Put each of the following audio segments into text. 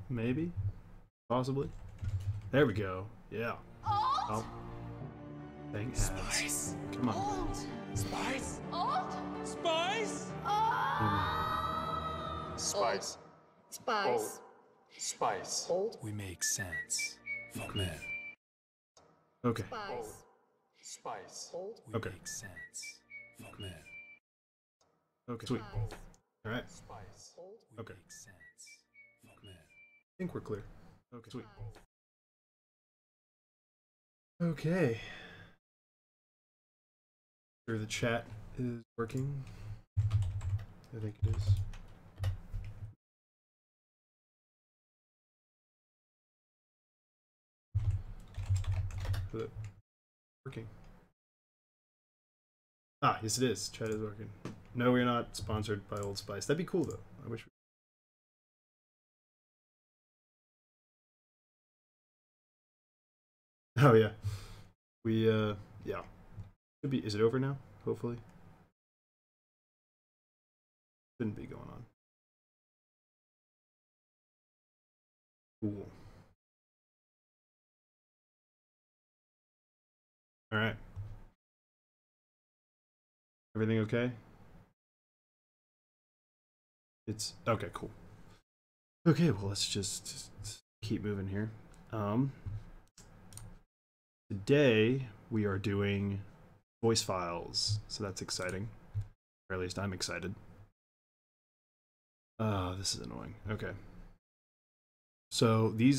maybe, possibly. There we go. Yeah. Oh. Dang ads. Spice. Come on. Old. Spice. Old. Spice. Spice. Spice. Old. Spice. Old. We make sense for men. Okay. Spice. Spice. Old. We Okay. make sense for men. Okay. Sweet. Spice. All right. Spice. Old. We Okay. make sense for men. I think we're clear. Okay. Sweet. Spice. Okay. Sure the chat is working. I think it is. Is it working? Ah, yes it is. Chat is working. No, we're not sponsored by Old Spice. That'd be cool though. I wish we... Oh yeah. We yeah. Should be, is it over now? Hopefully. Shouldn't be going on. Cool. All right. Everything okay? It's okay, cool. Okay, well let's just keep moving here. Today we are doing voice files, so that's exciting. Or at least I'm excited. This is annoying. Okay. So the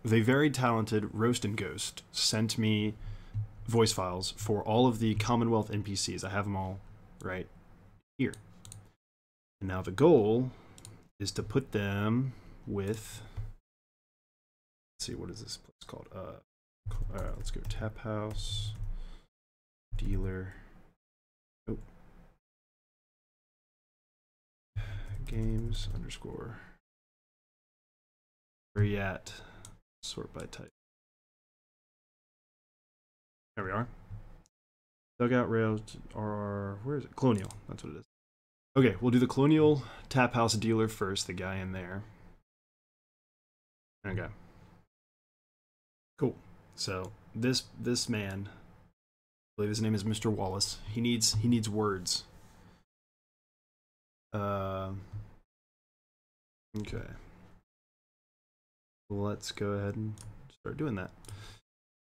very talented Roast and Ghost sent me voice files for all of the Commonwealth NPCs. I have them all right here. And now the goal is to put them with, let's see, what is this place called? Let's go Tap House, Dealer, oh, Games underscore, where you at? Sort by type. There we are. Dugout Rails are, where is it? Colonial, that's what it is. Okay, we'll do the Colonial Tap House Dealer first, the guy in there. Okay. Cool. So this man, I believe his name is Mr. Wallace. He needs words. Okay. Let's go ahead and start doing that.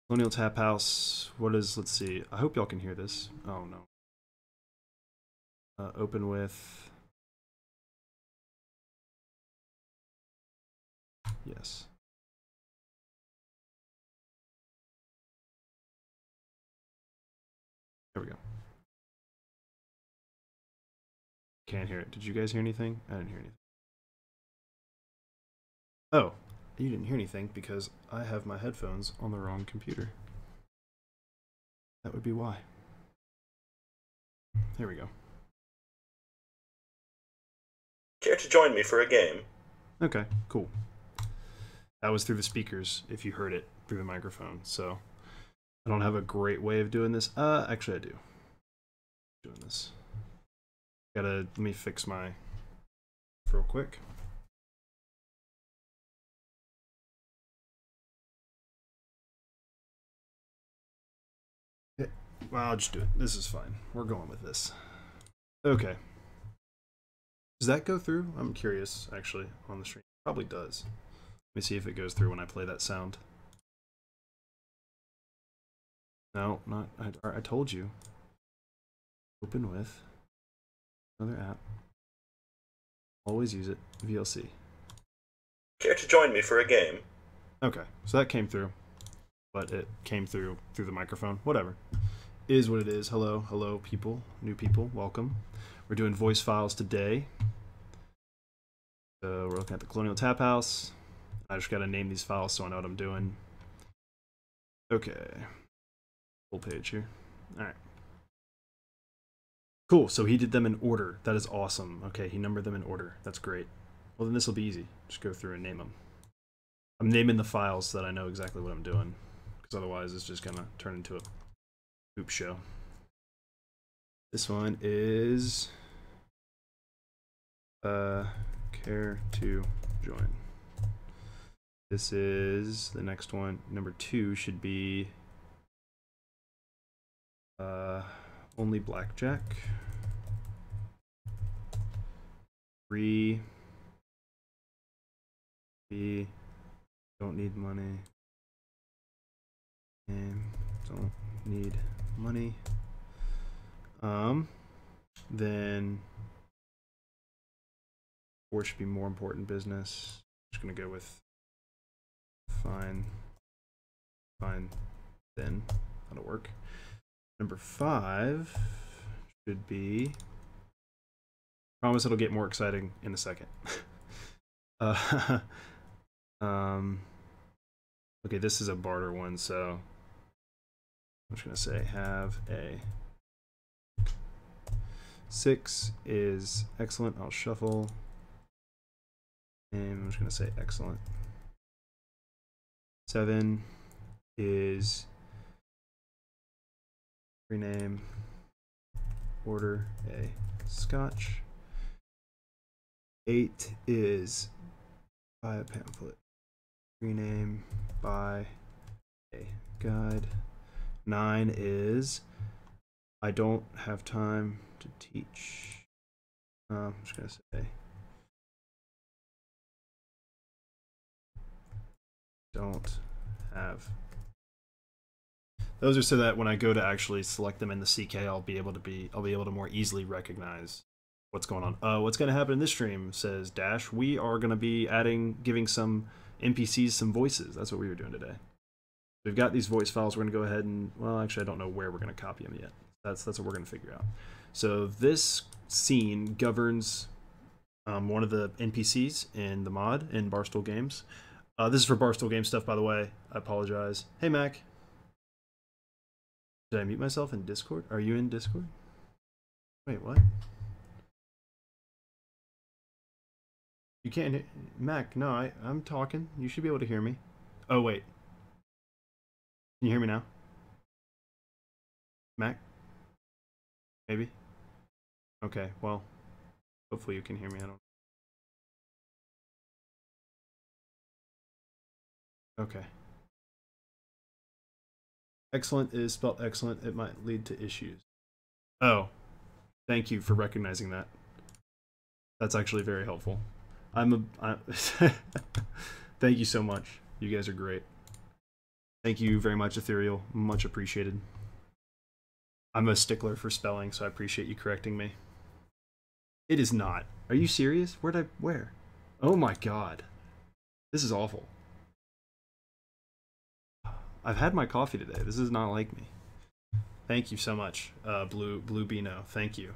Colonial Tap House. What is? Let's see. I hope y'all can hear this. Oh no. Open with. Yes. There we go. Can't hear it. Did you guys hear anything? I didn't hear anything. Oh, you didn't hear anything because I have my headphones on the wrong computer. That would be why. There we go. Care to join me for a game? Okay, cool. That was through the speakers, if you heard it through the microphone, so I don't have a great way of doing this. Actually I do. Doing this. Let me fix my real quick. Okay. Well, I'll just do it. This is fine. We're going with this. Okay. Does that go through? I'm curious, actually, on the stream. Probably does. Let me see if it goes through when I play that sound. No, not. I told you. Open with another app. Always use it. VLC. Care to join me for a game? Okay, so that came through, but it came through the microphone. Whatever. Is what it is. Hello, hello, people, new people, welcome. We're doing voice files today. So we're looking at the Colonial Tap House. I just gotta name these files so I know what I'm doing. Okay. Full page here. Alright. Cool, so he did them in order. That is awesome. Okay, he numbered them in order. That's great. Well, then this will be easy. Just go through and name them. I'm naming the files so that I know exactly what I'm doing. Because otherwise it's just gonna turn into a poop show. This one is... care to join. This is the next one. Number 2 should be only blackjack. 3. B. Don't need money. And don't need money. Then 4 should be more important business. Just gonna go with fine, then that'll work. Number 5 should be, promise it'll get more exciting in a second. Okay, this is a barter one, so I'm just gonna say have a. 6 is excellent. I'll shuffle. And I'm just gonna say excellent. 7 is rename, order a scotch. 8 is buy a pamphlet, rename, buy a guide. 9 is I don't have time to teach. I'm just gonna say don't have. Those are so that when I go to actually select them in the CK, I'll be able to more easily recognize what's going on. What's going to happen in this stream, says Dash. We are going to be giving some NPCs some voices. That's what we were doing today. We've got these voice files. We're going to go ahead and, well, actually, I don't know where we're going to copy them yet. That's what we're going to figure out. So this scene governs one of the NPCs in the mod in Barstool Games. This is for Barstool Game stuff, by the way. I apologize. Hey, Mac. Did I mute myself in Discord? Are you in Discord? Wait, what? You can't hear Mac, no, I'm talking. You should be able to hear me. Oh, wait. Can you hear me now? Mac? Maybe? Okay, well, hopefully you can hear me. I don't. Okay. Excellent is spelled excellent. It might lead to issues. Oh, thank you for recognizing that. That's actually very helpful. Thank you so much. You guys are great. Thank you very much, Ethereal. Much appreciated. I'm a stickler for spelling, so I appreciate you correcting me. It is not. Are you serious? Where? Oh my god. This is awful. I've had my coffee today. This is not like me. Thank you so much, Blue Beano. Thank you.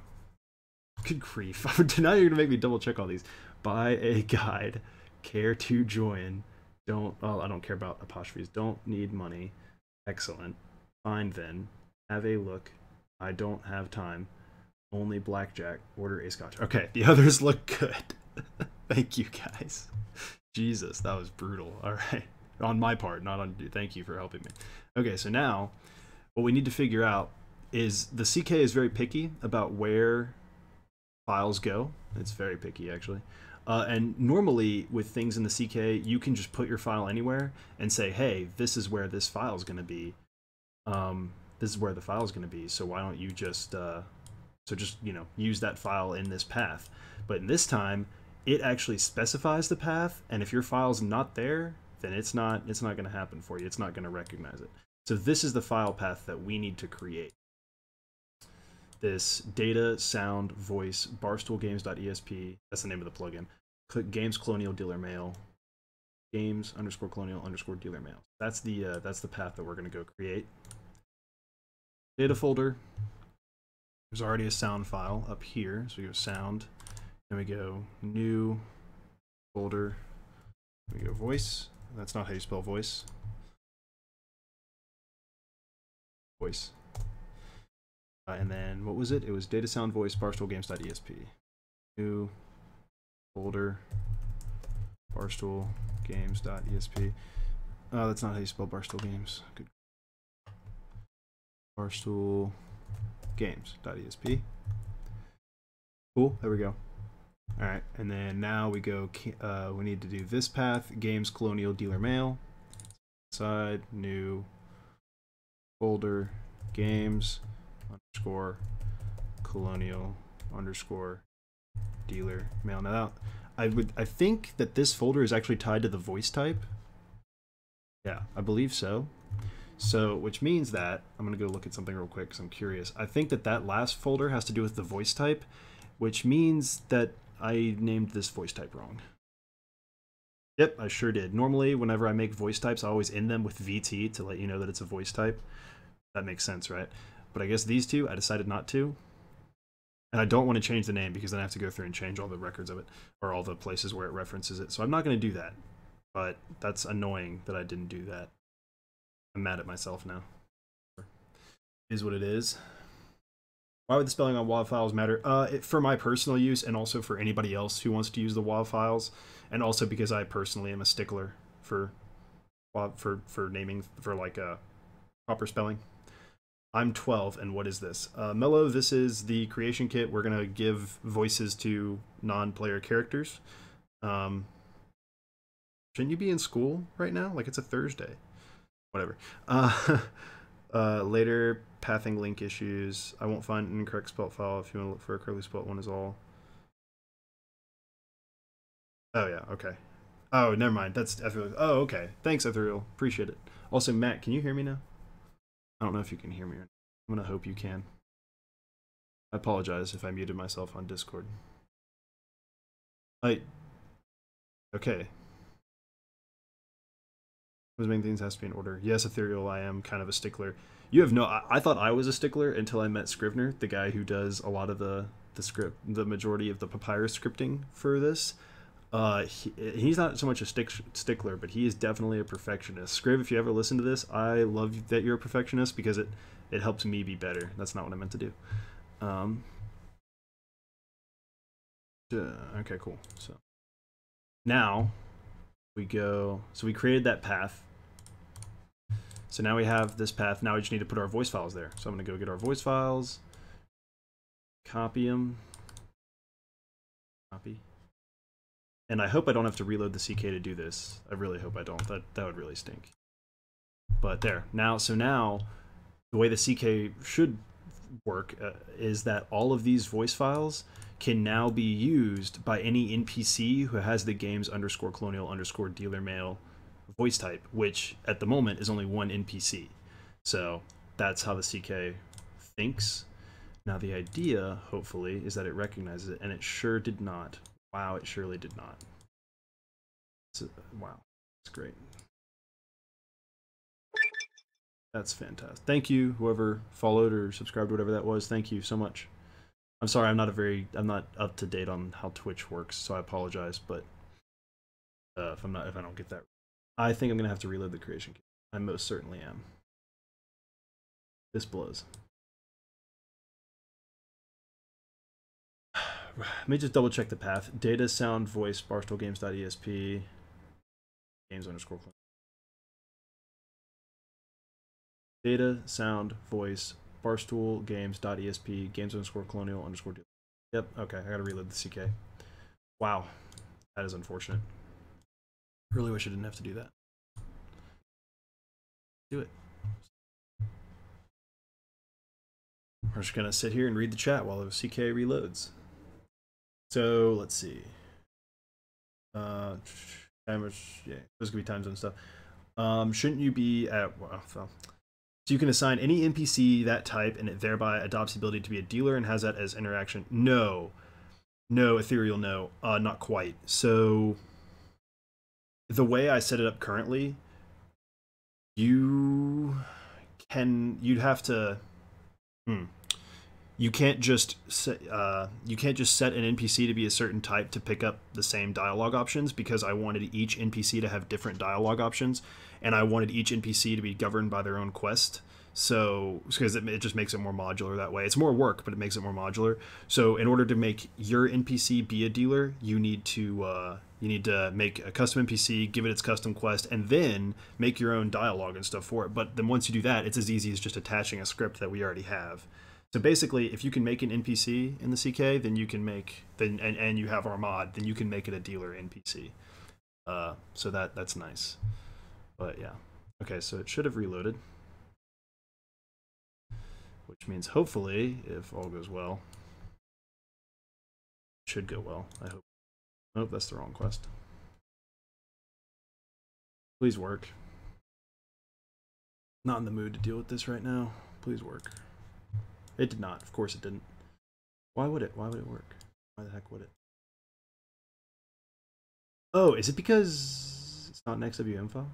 Good grief. Now you're gonna make me double check all these. Buy a guide. Care to join. Don't. Oh, I don't care about apostrophes. Don't need money. Excellent. Fine then. Have a look. I don't have time. Only blackjack. Order a scotch. Okay, the others look good. Thank you guys. Jesus, that was brutal. All right. On my part, not on you. Thank you for helping me. Okay, so now what we need to figure out is the CK is very picky about where files go. It's very picky, actually. And normally with things in the CK, you can just put your file anywhere and say, hey, this is where this file is going to be. This is where the file is going to be. So why don't you just, use that file in this path. But in this time, it actually specifies the path. And if your file's not there, then it's not going to happen for you. It's not going to recognize it. So this is the file path that we need to create. This data, sound, voice, barstoolgames.esp. That's the name of the plugin. Click games colonial dealer mail. Games _ colonial _ dealer mail. That's the path that we're going to go create. Data folder. There's already a sound file up here. So we go sound. Then we go new folder. We go voice. That's not how you spell voice. Voice. And then what was it? It was data sound voice barstoolgames.esp. New folder barstoolgames.esp. Oh, that's not how you spell Barstool Games. Good. Barstoolgames.esp. Cool. There we go. All right, and then now we go. We need to do this path: games, colonial, dealer, mail. Side, new folder, games underscore colonial underscore dealer mail. Now, I think that this folder is actually tied to the voice type. Yeah, I believe so. So, which means that I'm gonna go look at something real quick because I'm curious. I think that that last folder has to do with the voice type, which means that I named this voice type wrong. Yep, I sure did. Normally, whenever I make voice types, I always end them with VT to let you know that it's a voice type. That makes sense, right? But I guess these two, I decided not to. And I don't want to change the name because then I have to go through and change all the records of it, or all the places where it references it. So I'm not going to do that. But that's annoying that I didn't do that. I'm mad at myself now. It is what it is. Why would the spelling on WAV files matter? For my personal use, and also for anybody else who wants to use the WAV files, and also because I personally am a stickler for naming, for like proper spelling. I'm 12, and what is this? Mello, this is the creation kit. We're gonna give voices to non-player characters. Shouldn't you be in school right now? Like, it's a Thursday. Whatever. Later pathing link issues. I won't find an incorrect spelt file. If you want to look for a correctly spelt one is all. Oh yeah, okay. Oh, never mind. That's Ethereal. Oh, okay. Thanks, Ethereal. Appreciate it. Also, Matt, can you hear me now? I don't know if you can hear me. I'm gonna hope you can. I apologize if I muted myself on Discord. Okay. Those main things has to be in order. Yes, Ethereal, I am kind of a stickler. You have no... I thought I was a stickler until I met Scrivener, the guy who does a lot of the majority of the papyrus scripting for this. He's not so much a stickler, but he is definitely a perfectionist. Scriv, if you ever listen to this, I love that you're a perfectionist because it helps me be better. That's not what I meant to do. Okay, cool. So now we go... So we created that path. So now we have this path. Now we just need to put our voice files there. So I'm going to go get our voice files, copy them, copy. And I hope I don't have to reload the CK to do this. I really hope I don't. That would really stink. But there. Now, so now, the way the CK should work is that all of these voice files can now be used by any NPC who has the games underscore colonial underscore dealer mail voice type, which at the moment is only one NPC. So that's how the CK thinks. Now the idea, hopefully, is that it recognizes it, and it sure did not. Wow, it surely did not. So, wow, that's great. That's fantastic. Thank you, whoever followed or subscribed, whatever that was. Thank you so much. I'm sorry, I'm not up to date on how Twitch works, so I apologize. But if I don't get that, I think I'm gonna have to reload the creation kit. I most certainly am. This blows. Let me just double check the path. Data, sound, voice, barstoolgames.esp, games underscore. Data, sound, voice, barstoolgames.esp, games underscore colonial underscore deal. Yep, okay, I gotta reload the CK. Wow, that is unfortunate. Really wish I didn't have to do that. Do it. We're just gonna sit here and read the chat while the CK reloads. So let's see. Timers, yeah, those could be time zone stuff. Shouldn't you be at so you can assign any NPC that type, and it thereby adopts the ability to be a dealer and has that as interaction? No, Ethereal, no, not quite. So the way I set it up currently, you'd have to. You can't just set an NPC to be a certain type to pick up the same dialogue options, because I wanted each NPC to have different dialogue options, and I wanted each NPC to be governed by their own quest. So, because it just makes it more modular that way. It's more work, but it makes it more modular. So, in order to make your NPC be a dealer, you need to make a custom NPC, give it its custom quest, and then make your own dialogue and stuff for it. But then once you do that, it's as easy as just attaching a script that we already have. So basically, if you can make an NPC in the CK, then you can make and you have our mod, then you can make it a dealer NPC. So that's nice. But yeah, okay. So it should have reloaded, which means hopefully, if all goes well, it should go well. I hope. Nope, that's the wrong quest. Please work. Not in the mood to deal with this right now. Please work. It did not. Of course it didn't. Why would it? Why would it work? Why the heck would it? Oh, is it because it's not an XWM file?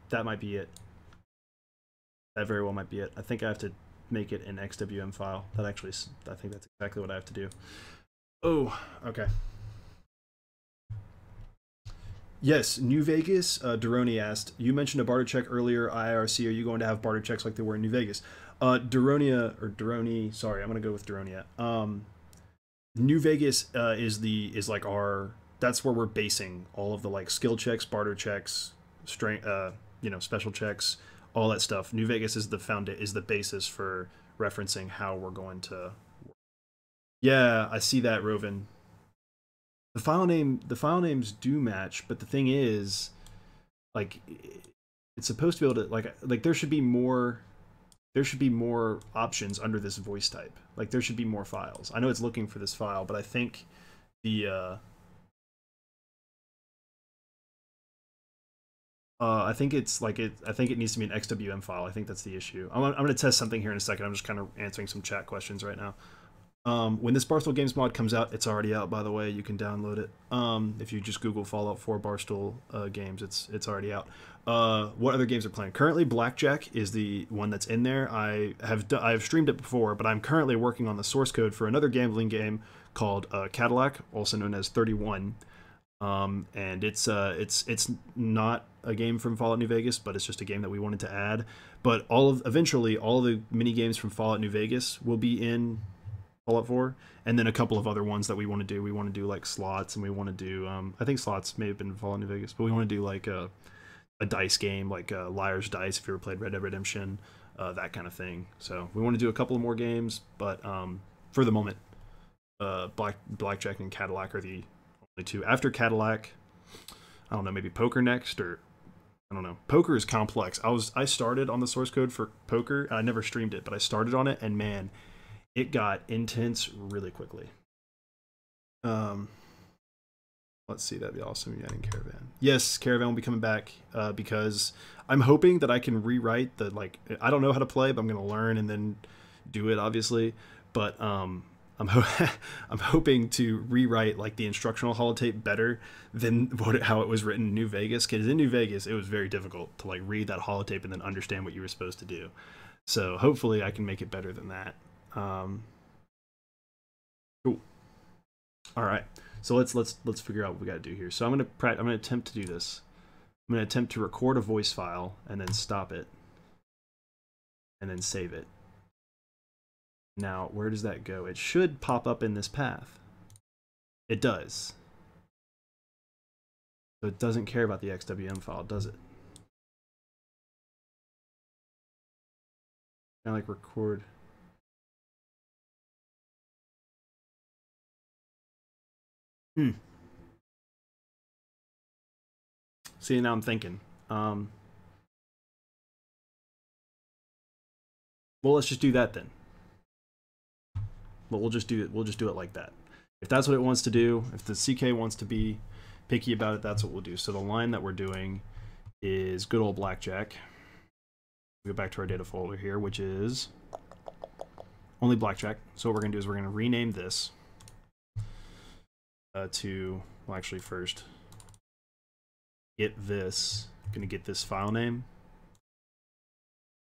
That might be it. That very well might be it. I think I have to make it an XWM file. That actually, I think that's exactly what I have to do. Oh, okay. Yes, New Vegas. Duroni asked, you mentioned a barter check earlier. IRC, are you going to have barter checks like they were in New Vegas? Duroni. Sorry, I'm gonna go with Duronia. New Vegas is like our. That's where we're basing all of the like skill checks, barter checks, strength, special checks, all that stuff. New Vegas is the basis for referencing how we're going to. Yeah, I see that, Roven. The file names do match, but the thing is, like, it's supposed to be able to like there should be more options under this voice type. Like there should be more files. I know it's looking for this file, but I think the I think it's like it. I think it needs to be an XWM file. I think that's the issue. I'm going to test something here in a second. I'm just kind of answering some chat questions right now. When this Barstool Games mod comes out, it's already out, by the way. You can download it. If you just Google Fallout 4 Barstool Games, it's already out. What other games are playing? Currently, Blackjack is the one that's in there. I have streamed it before, but I'm currently working on the source code for another gambling game called Cadillac, also known as 31. And it's not a game from Fallout New Vegas, but it's just a game that we wanted to add. But eventually all the mini games from Fallout New Vegas will be in Fallout 4, and then a couple of other ones that we want to do. We want to do like slots, and we want to do I think slots may have been Fallout New Vegas, but we want to do like a dice game, like Liar's Dice if you ever played Red Dead Redemption, that kind of thing. So we want to do a couple of more games, but for the moment, Blackjack and Cadillac are the only two. After Cadillac, I don't know, maybe Poker next, or I don't know. Poker is complex. I started on the source code for Poker. I never streamed it, but I started on it, and man, it got intense really quickly. Let's see, that'd be awesome. Yeah, in Caravan. Yes, Caravan will be coming back because I'm hoping that I can rewrite the I don't know how to play, but I'm gonna learn and then do it, obviously. But I'm hoping to rewrite like the instructional holotape better than how it was written in New Vegas. Because in New Vegas, it was very difficult to like read that holotape and then understand what you were supposed to do. So hopefully, I can make it better than that. Cool. All right, so let's figure out what we got to do here. So I'm gonna attempt to do this. I'm gonna attempt to record a voice file and then stop it, and then save it. Now, where does that go? It should pop up in this path. It does. So it doesn't care about the XWM file, does it? Kind of like record. See, now I'm thinking. Well, let's just do that then. But we'll just do it like that. If that's what it wants to do, if the CK wants to be picky about it, that's what we'll do. So the line that we're doing is good old Blackjack. We go back to our data folder here, which is only Blackjack. So what we're gonna do is we're gonna rename this to, well, actually first get this. I'm gonna get this file name.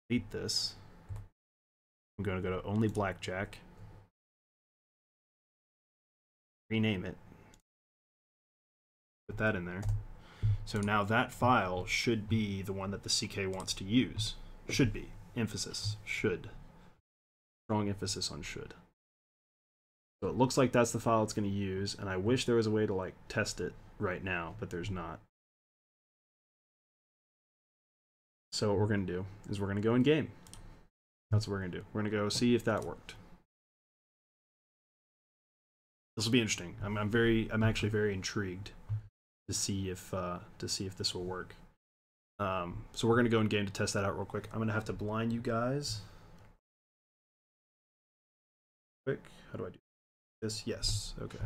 Delete this. I'm gonna go to only Blackjack. Rename it. Put that in there. So now that file should be the one that the CK wants to use. Should be. Emphasis. Should. Strong emphasis on should. So it looks like that's the file it's going to use, and I wish there was a way to like test it right now, but there's not. So what we're gonna do is we're gonna go in game. That's what we're gonna do. We're gonna go see if that worked. This will be interesting. I'm actually very intrigued to see if this will work. So we're gonna go in game to test that out real quick. I'm gonna have to blind you guys. Quick, how do I do this? Yes, okay.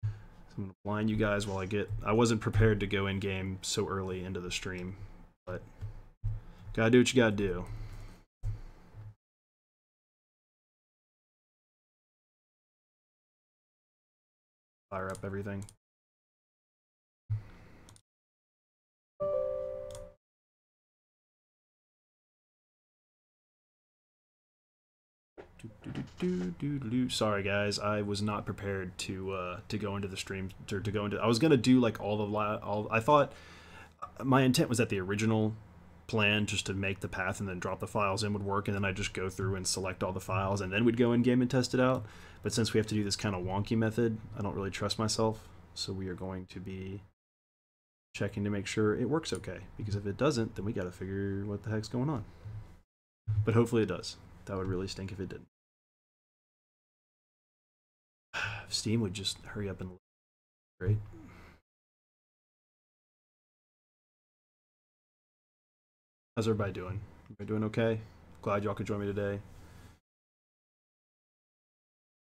So I'm gonna blind you guys while I wasn't prepared to go in game so early into the stream, but gotta do what you gotta do. Fire up everything. Sorry guys, I was not prepared to go into the stream to go into. I was gonna do like I thought my intent was that the original plan, just to make the path and then drop the files in, would work, and then I'd just go through and select all the files and then we'd go in game and test it out. But since we have to do this kind of wonky method, I don't really trust myself, so we are going to be checking to make sure it works okay, because if it doesn't, then we gotta figure what the heck's going on. But hopefully it does. That would really stink if it didn't. If Steam would just hurry up and great. How's everybody doing? Everybody doing okay? Glad y'all could join me today.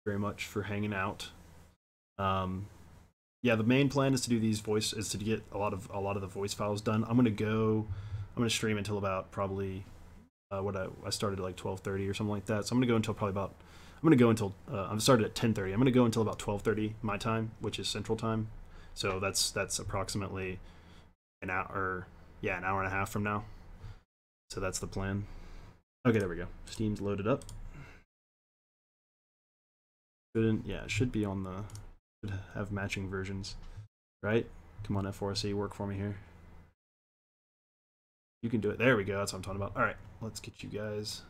Very much for hanging out. Yeah, the main plan is to do these is to get a lot of the voice files done. I'm gonna stream until about probably I started at like 12:30 or something like that. So I'm gonna go until I started at 10:30. I'm gonna go until about 12:30 my time, which is Central Time. So that's approximately an hour and a half from now. So that's the plan. Okay, there we go. Steam's loaded up. It should be on the, should have matching versions, right? Come on, F4C, work for me here. You can do it. There we go. That's what I'm talking about. All right, let's get you guys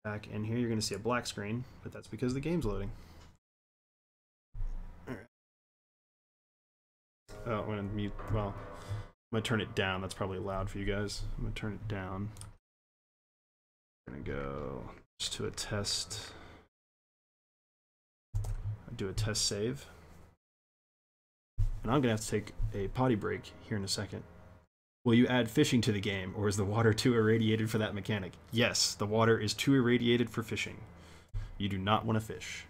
back in here. You're going to see a black screen, but that's because the game's loading. All right. Oh, I'm going to mute. Well, I'm going to turn it down. That's probably loud for you guys. I'm going to turn it down. I'm going to go just to a test. Do a test save. And I'm going to have to take a potty break here in a second. Will you add fishing to the game, or is the water too irradiated for that mechanic? Yes, the water is too irradiated for fishing. You do not want to fish.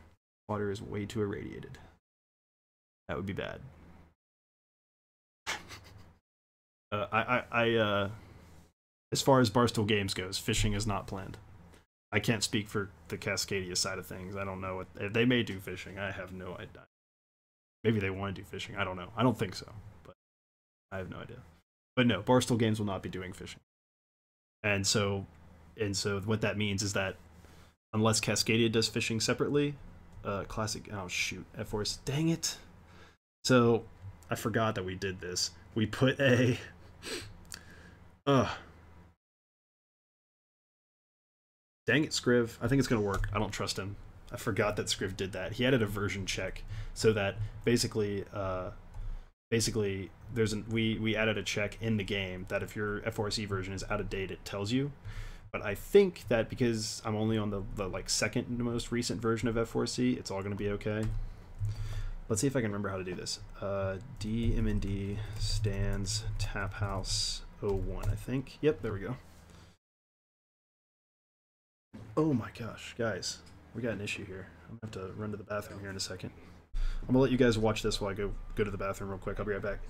Water is way too irradiated. That would be bad. As far as Barstool Games goes, fishing is not planned. I can't speak for the Cascadia side of things. I don't know what they may do fishing. I have no idea. Maybe they want to do fishing. I don't know. I don't think so, but I have no idea. But no, Barstool Games will not be doing fishing. And so what that means is that unless Cascadia does fishing separately, classic. Oh shoot, F4. Dang it. So I forgot that we did this. We put a. Dang it, Scriv. I think it's going to work. I don't trust him. I forgot that Scriv did that. He added a version check so that basically we added a check in the game that if your F4C version is out of date, it tells you. But I think that because I'm only on the like second most recent version of F4C, it's all going to be okay. Let's see if I can remember how to do this. DMND stands tap house 01, I think. Yep, there we go. Oh my gosh, guys, we got an issue here. I'm gonna have to run to the bathroom here in a second. I'm gonna let you guys watch this while I go to the bathroom real quick. I'll be right back.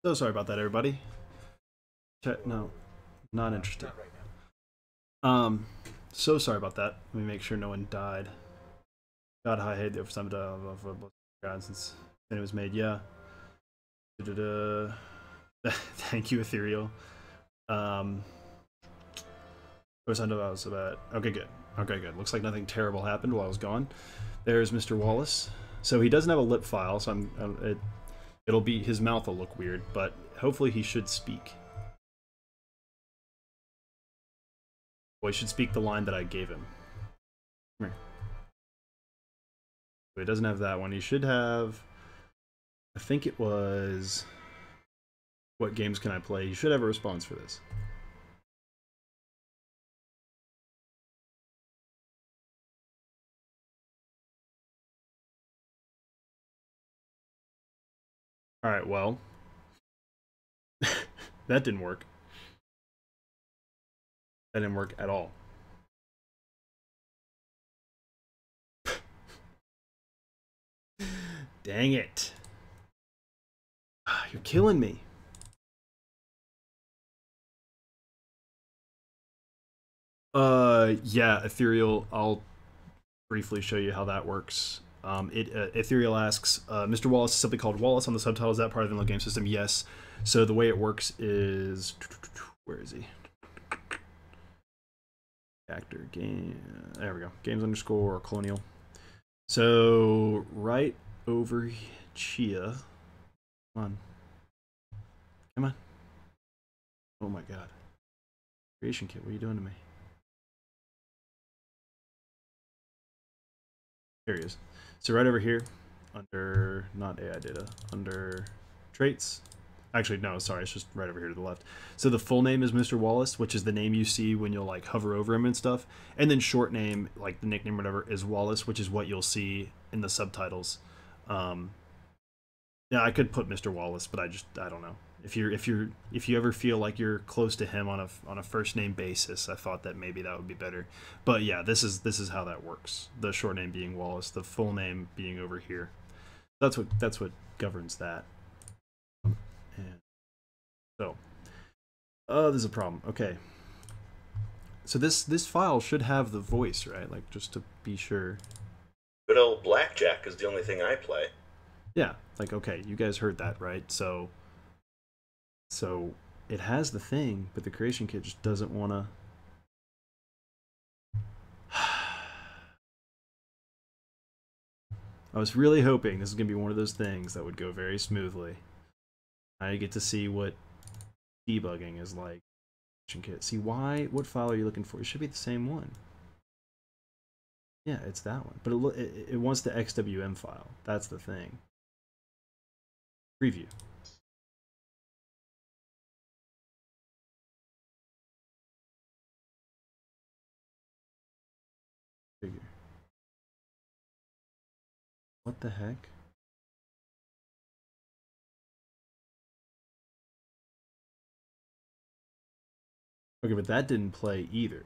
So sorry about that, everybody. No, not interested. Not right now. So sorry about that. Let me make sure no one died. God, I hate the first time God since it was made. Yeah. Thank you, Ethereal. First I know I was about. Okay, good. Okay, good. Looks like nothing terrible happened while I was gone. There's Mr. Wallace. So he doesn't have a lip file, so it'll be his mouth will look weird, but hopefully he should speak. Well, he should speak the line that I gave him. Come here. So he doesn't have that one. He should have. I think it was. What games can I play? He should have a response for this. Alright, well. That didn't work. That didn't work at all. Dang it. You're killing me. Yeah, Ethereal, I'll briefly show you how that works. Ethereal asks, Mr. Wallace is simply called Wallace on the subtitle. Is that part of the inland game system? Yes. So the way it works is... Where is he? Actor, game... There we go. Games underscore colonial. So, right over Chia. Come on. Come on. Oh my god. Creation kit, what are you doing to me? Here he is. So right over here, under, not AI data, under traits. Actually, no, sorry, it's just right over here to the left. So the full name is Mr. Wallace, which is the name you see when you'll like hover over him and stuff. And then short name, like the nickname or whatever, is Wallace, which is what you'll see in the subtitles. Yeah, I could put Mr. Wallace, but I don't know. If you ever feel like you're close to him on a first name basis, I thought that maybe that would be better. But yeah, this is how that works. The short name being Wallace, the full name being over here. That's what governs that. And so, there's a problem. Okay. So this file should have the voice, right? Like just to be sure. Good old blackjack is the only thing I play. Yeah, like okay, you guys heard that, right? So it has the thing, but the creation kit just doesn't want to. I was really hoping this is going to be one of those things that would go very smoothly. I get to see what debugging is like. Creation kit. See why? What file are you looking for? It should be the same one. Yeah, it's that one. But it wants the XWM file. That's the thing. Preview. Figure. What the heck? Okay, but that didn't play either.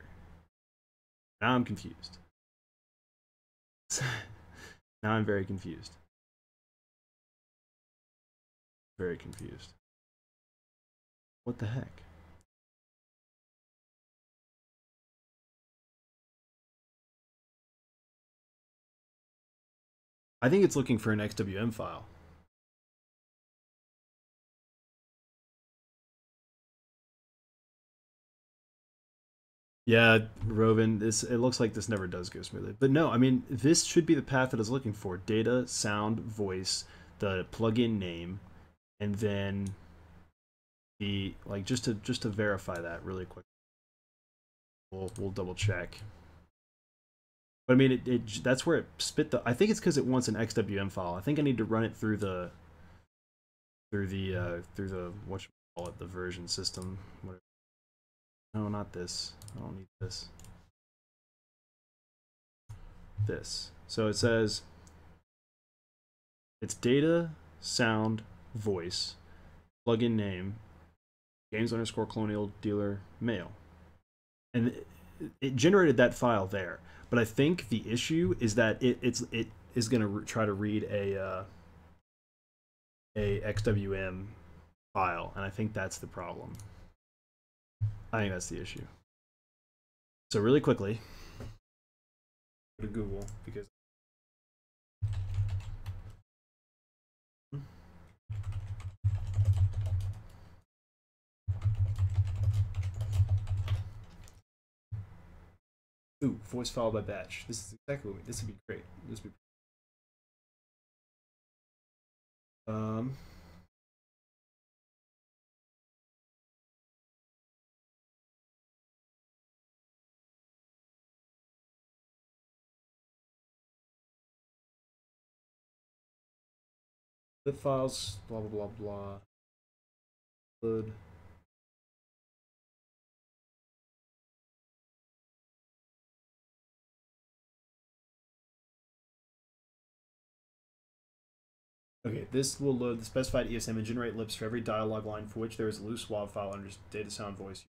Now I'm confused. Now I'm very confused. Very confused. What the heck? I think it's looking for an XWM file. Yeah, Rovin, it looks like this never does go smoothly. But no, I mean, this should be the path that it's looking for. Data, sound, voice, the plugin name, and then the like just to verify that really quick. We'll double check. But I mean, that's where it spit the. I think it's because it wants an XWM file. I think I need to run it through the what you call it, the version system. Whatever. No, not this. I don't need this. This. So it says it's data, sound, voice, plugin name, games underscore colonial dealer mail, and it generated that file there. But I think the issue is that it is going to try to read a XWM file, and I think that's the problem. I think that's the issue. So really quickly, go to Google because ooh, voice file by batch. This is exactly what this would be great. This would be the files, blah blah blah blah. Load. Okay, this will load the specified ESM and generate lips for every dialogue line for which there is a loose WAV file under data sound voice.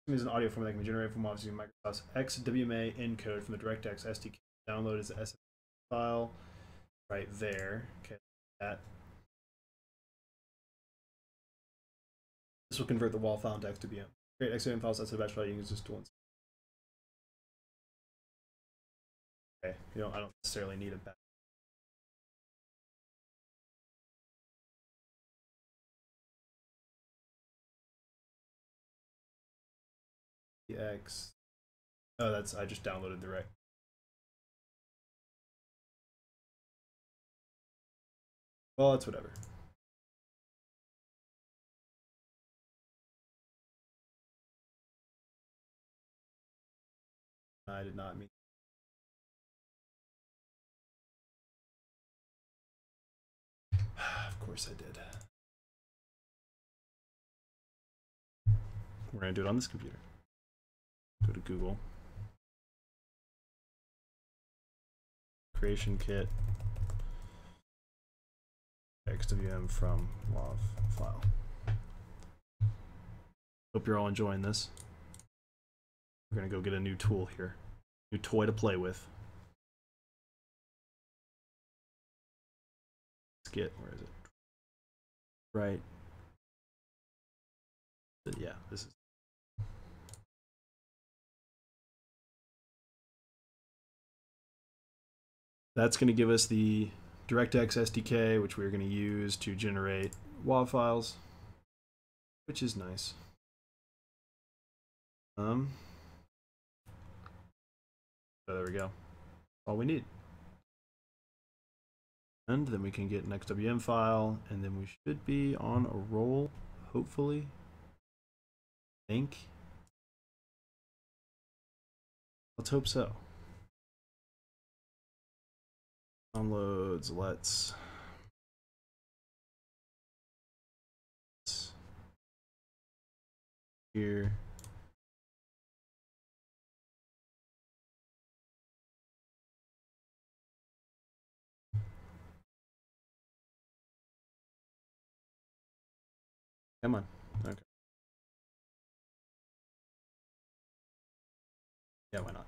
Is an audio format that can be generated from WAV using Microsoft's XWMA encode from the DirectX SDK. Download as the SF file right there. Okay, that. This will convert the WAV file into XWM. Create XWM files outside the batch file. You can use this tool. Okay, I don't necessarily need a batch. X. Oh, that's I just downloaded the rec. Well, it's whatever. I did not mean. Of course I did. We're gonna do it on this computer. Go to Google. Creation kit. XWM from WAV file. Hope you're all enjoying this. We're gonna go get a new tool here. New toy to play with. Let's get, where is it? Right. Yeah, this is. That's going to give us the DirectX SDK, which we're going to use to generate WAV files, which is nice. So there we go. All we need. And then we can get an XWM file, and then we should be on a roll, hopefully. I think. Let's hope so. Downloads, let's here. Come on. Okay. Yeah, why not?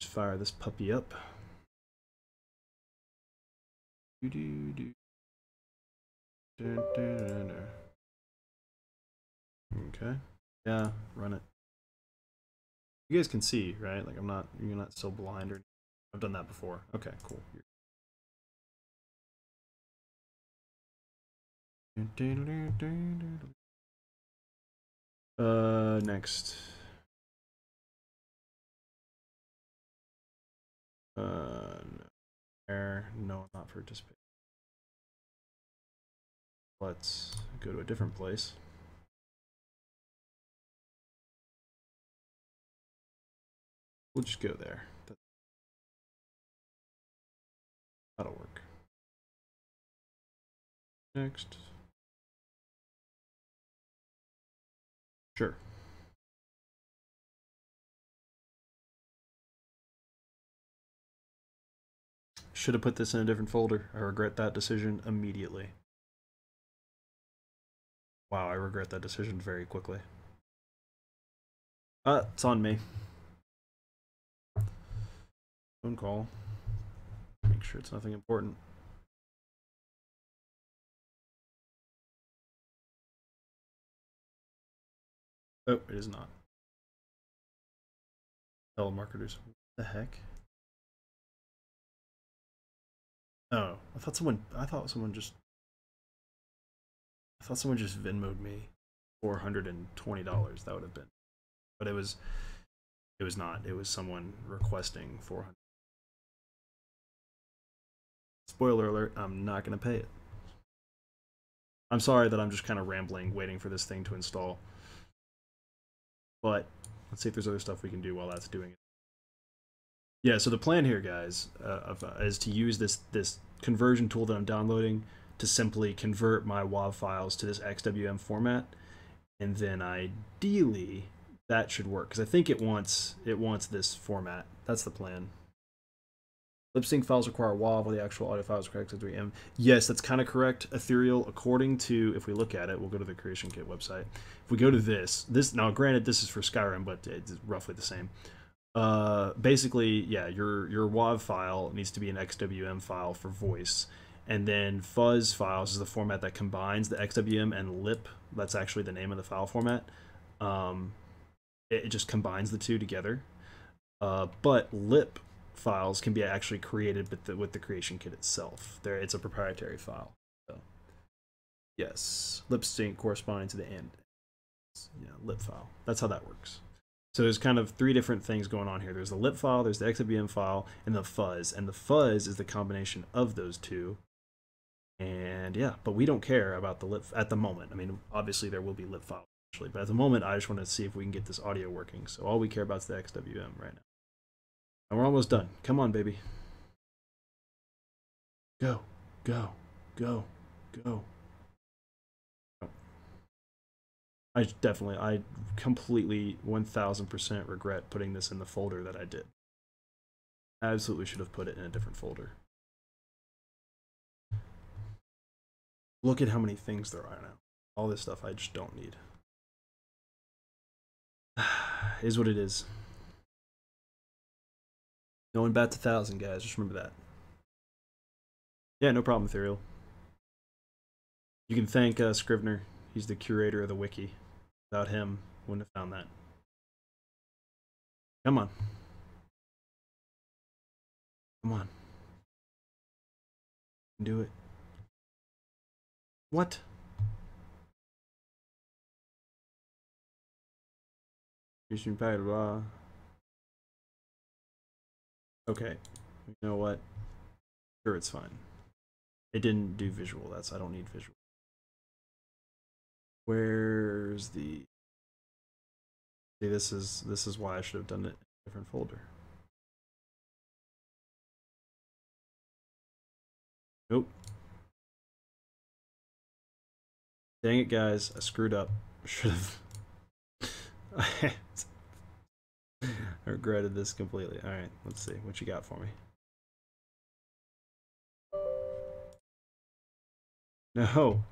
Just fire this puppy up. Okay. Yeah, run it. You guys can see, right? Like you're not so blind or I've done that before. Okay, cool. Next. No, not for participate. Let's go to a different place. We'll just go there. That'll work. Next. Sure. Should have put this in a different folder. I regret that decision immediately. Wow, I regret that decision very quickly. It's on me. Phone call. sure it's nothing important. Oh, it is not. Telemarketers. What the heck? Oh, I thought someone just Venmo'd me $420. That would have been. But it was not. It was someone requesting 400. Spoiler alert, I'm not going to pay it. I'm sorry that I'm just kind of rambling waiting for this thing to install. But let's see if there's other stuff we can do while that's doing it. Yeah, so the plan here, guys, is to use this conversion tool that I'm downloading to simply convert my WAV files to this XWM format, and then ideally that should work because I think it wants this format. That's the plan. Lip sync files require WAV, while the actual audio files require XWM. Yes, that's kind of correct, Ethereal. According to, if we look at it, we'll go to the Creation Kit website. If we go to this now, granted, this is for Skyrim, but it's roughly the same. Basically, yeah, your WAV file needs to be an XWM file for voice, and then fuzz files is the format that combines the XWM and lip. That's actually the name of the file format. It just combines the two together. But lip files can be actually created with the Creation Kit itself. It's a proprietary file. So, yes, lip sync corresponding to the lip file. That's how that works. So there's kind of three different things going on here. There's the lip file, there's the XWM file, and the fuzz. And the fuzz is the combination of those two. And yeah, but we don't care about the lip at the moment. I mean, obviously there will be lip files actually, but at the moment I just want to see if we can get this audio working. So all we care about is the XWM right now. And we're almost done. Come on, baby. Go, go, go, go. I completely 1000% regret putting this in the folder that I did. I absolutely should have put it in a different folder. Look at how many things there are now. All this stuff I just don't need. Is what it is. No one bats 1,000, guys. Just remember that. Yeah, no problem, Ethereal. You can thank Scrivener. He's the curator of the wiki. Without him, wouldn't have found that. Come on. Come on. Do it. What? Okay. You know what? Sure, it's fine. It didn't do visual. I don't need visual. Where's the... See, this is why I should have done it in a different folder. Nope. Dang it, guys. I screwed up. Should have... I regretted this completely. Alright, let's see. What you got for me? No.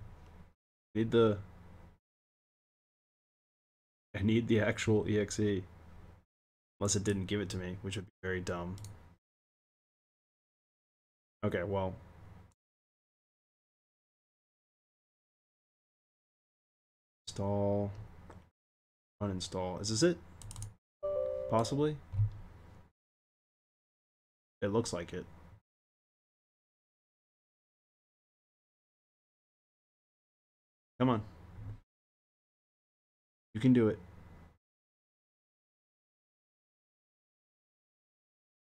I need the actual EXE. Unless it didn't give it to me, which would be very dumb. Okay, well. Install. Uninstall. Is this it? Possibly? It looks like it. Come on. You can do it.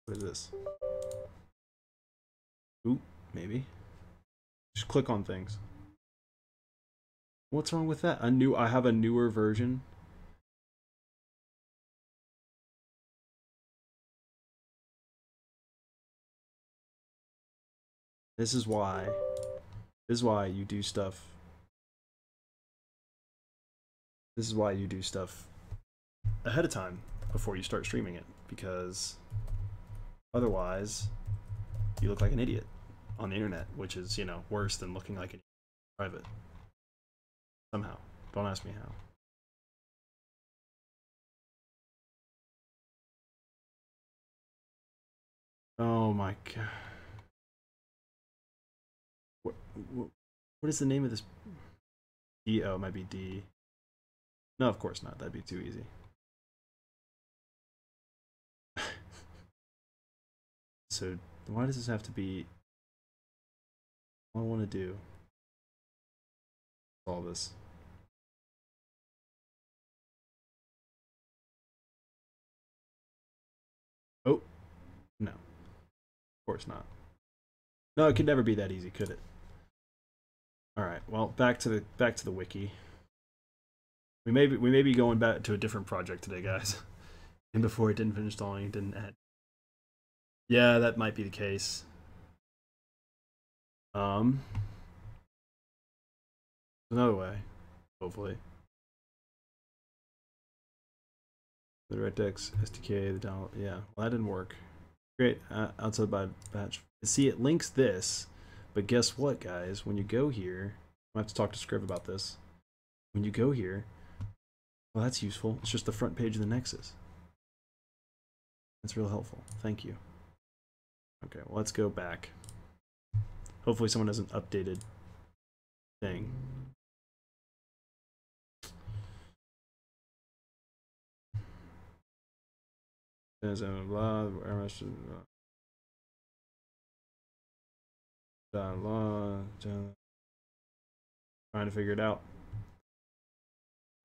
What is this? Ooh, maybe. Just click on things. What's wrong with that? I have a newer version. This is why you do stuff. This is why you do stuff ahead of time before you start streaming it, because otherwise you look like an idiot on the internet, which is, you know, worse than looking like an private. Somehow. Don't ask me how. Oh my god. What is the name of this? D. Oh, it might be D. No, of course not. That'd be too easy. So why does this have to be? What I want to do? All this. Oh, no. Of course not. No, it could never be that easy, could it? All right. Well, back to the wiki. We may be going back to a different project today, guys. And before it didn't finish installing, it didn't add. Yeah, that might be the case. Another way, hopefully. The Rectex SDK, the download. Yeah, well, that didn't work. Great. Outside by batch. See, it links this, but guess what, guys? When you go here, I have to talk to Scriv about this. When you go here, well, that's useful. It's just the front page of the Nexus. That's real helpful. Thank you. Okay, well, let's go back. Hopefully someone has an updated thing. There's a blah, trying to figure it out.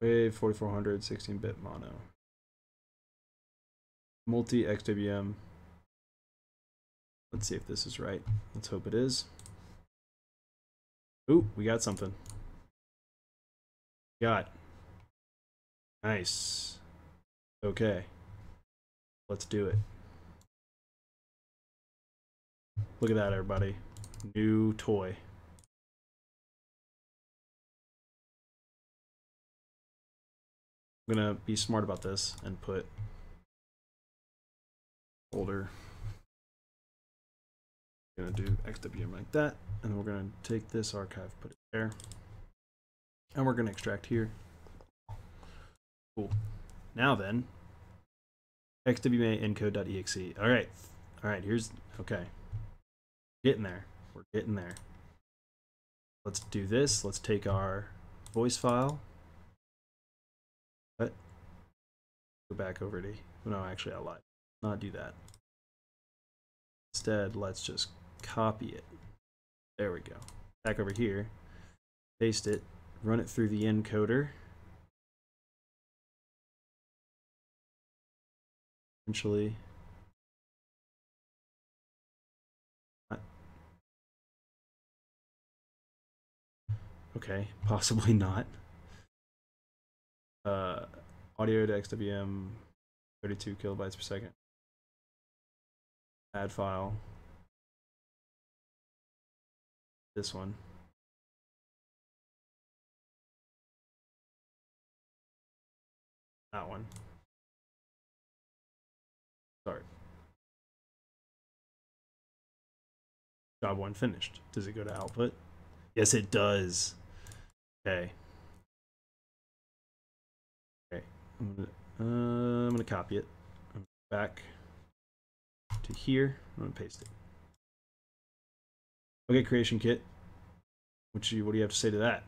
Wave 4400 16-bit mono. Multi XWM. Let's see if this is right. Let's hope it is. Ooh, we got something. Got. Nice. Okay. Let's do it. Look at that, everybody. New toy. I'm gonna be smart about this and put folder. Gonna do XWM like that, and then we're gonna take this archive, put it there, and we're gonna extract here. Cool. Now then, xwma encode.exe. All right. Here's okay. Getting there. We're getting there. Let's do this. Let's take our voice file. What? Go back over to. No, actually, I lied. Not do that. Instead, let's just copy it. There we go. Back over here. Paste it. Run it through the encoder. Essentially. Okay, possibly not. Audio to XWM, 32 kilobytes per second. Add file. This one. That one. Start. Job 1 finished. Does it go to output? Yes, it does. Okay. Okay. I'm gonna copy it. Back to here. I'm gonna paste it. Okay, creation kit. What do you have to say to that?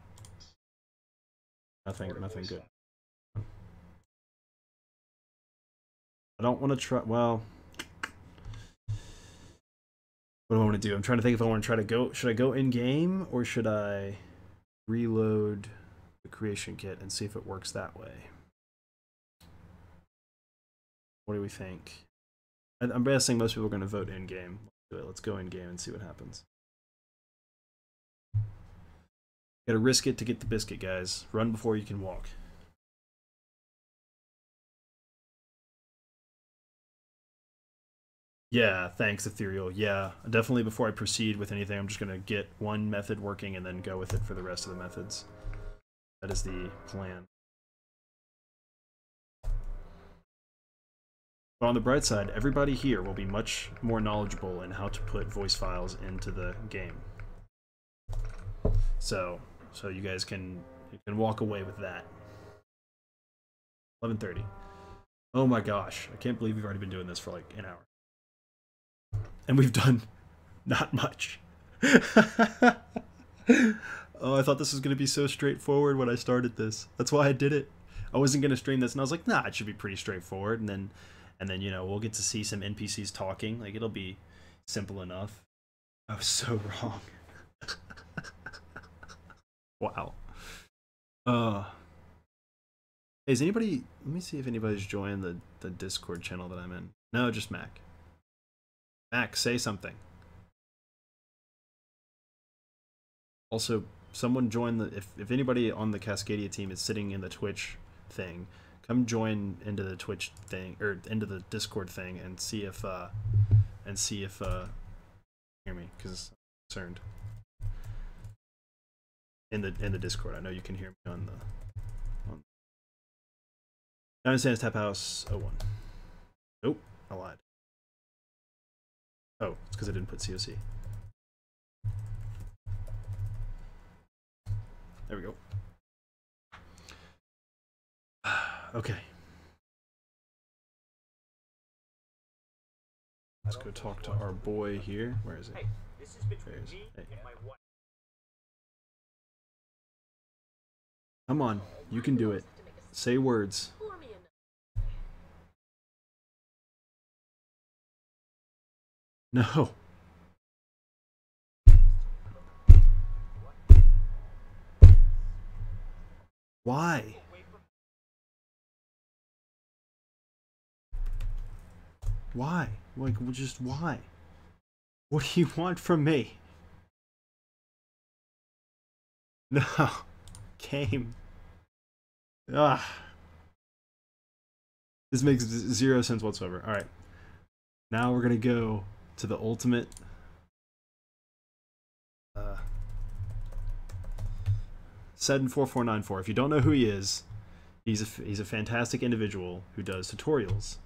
Nothing good. I don't want to try. Well, what do I want to do? I'm trying to think if I want to try to go. Should I go in game or should I reload the creation kit and see if it works that way? What do we think? I'm guessing most people are going to vote in game. Let's go in game and see what happens. Gotta risk it to get the biscuit, guys. Run before you can walk. Yeah, thanks, Ethereal. Yeah, definitely before I proceed with anything, I'm just going to get one method working and then go with it for the rest of the methods. That is the plan. But on the bright side, everybody here will be much more knowledgeable in how to put voice files into the game. So you guys can walk away with that. 11:30. Oh my gosh, I can't believe we've already been doing this for like an hour. And we've done not much. Oh, I thought this was gonna be so straightforward when I started this. That's why I did it. I wasn't gonna stream this, and I was like, nah, it should be pretty straightforward. And then we'll get to see some NPCs talking. Like it'll be simple enough. I was so wrong. Wow. Is anybody? Let me see if anybody's joined the Discord channel that I'm in. No, just Mac. Mac, say something. Also, someone join the if anybody on the Cascadia team is sitting in the Twitch thing, come join into the Twitch thing or into the Discord thing and see if hear me because I'm concerned. In the Discord, I know you can hear me on the. Diamond Sands Tap House 01. Nope, I lied. Oh, it's because I didn't put COC. There we go. Okay. Let's go talk to our boy here. Where is he? Hey, this is between me and my wife. Come on, you can do it. Say words. No. Why? Why? Like, just why? What do you want from me? No. Game. Ah. This makes zero sense whatsoever. Alright. Now we're gonna go to the ultimate. Seden4494. If you don't know who he is, he's a fantastic individual who does tutorials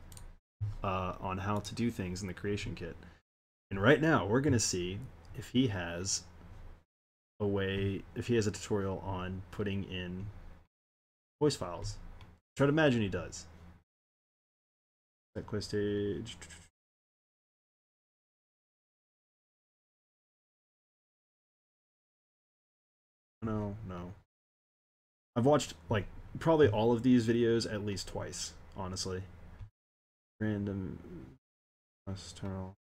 on how to do things in the creation kit. And right now we're gonna see if he has a way, if he has a tutorial on putting in voice files. Try to imagine he does. That quest stage. No. I've watched like probably all of these videos at least twice, honestly. Random external.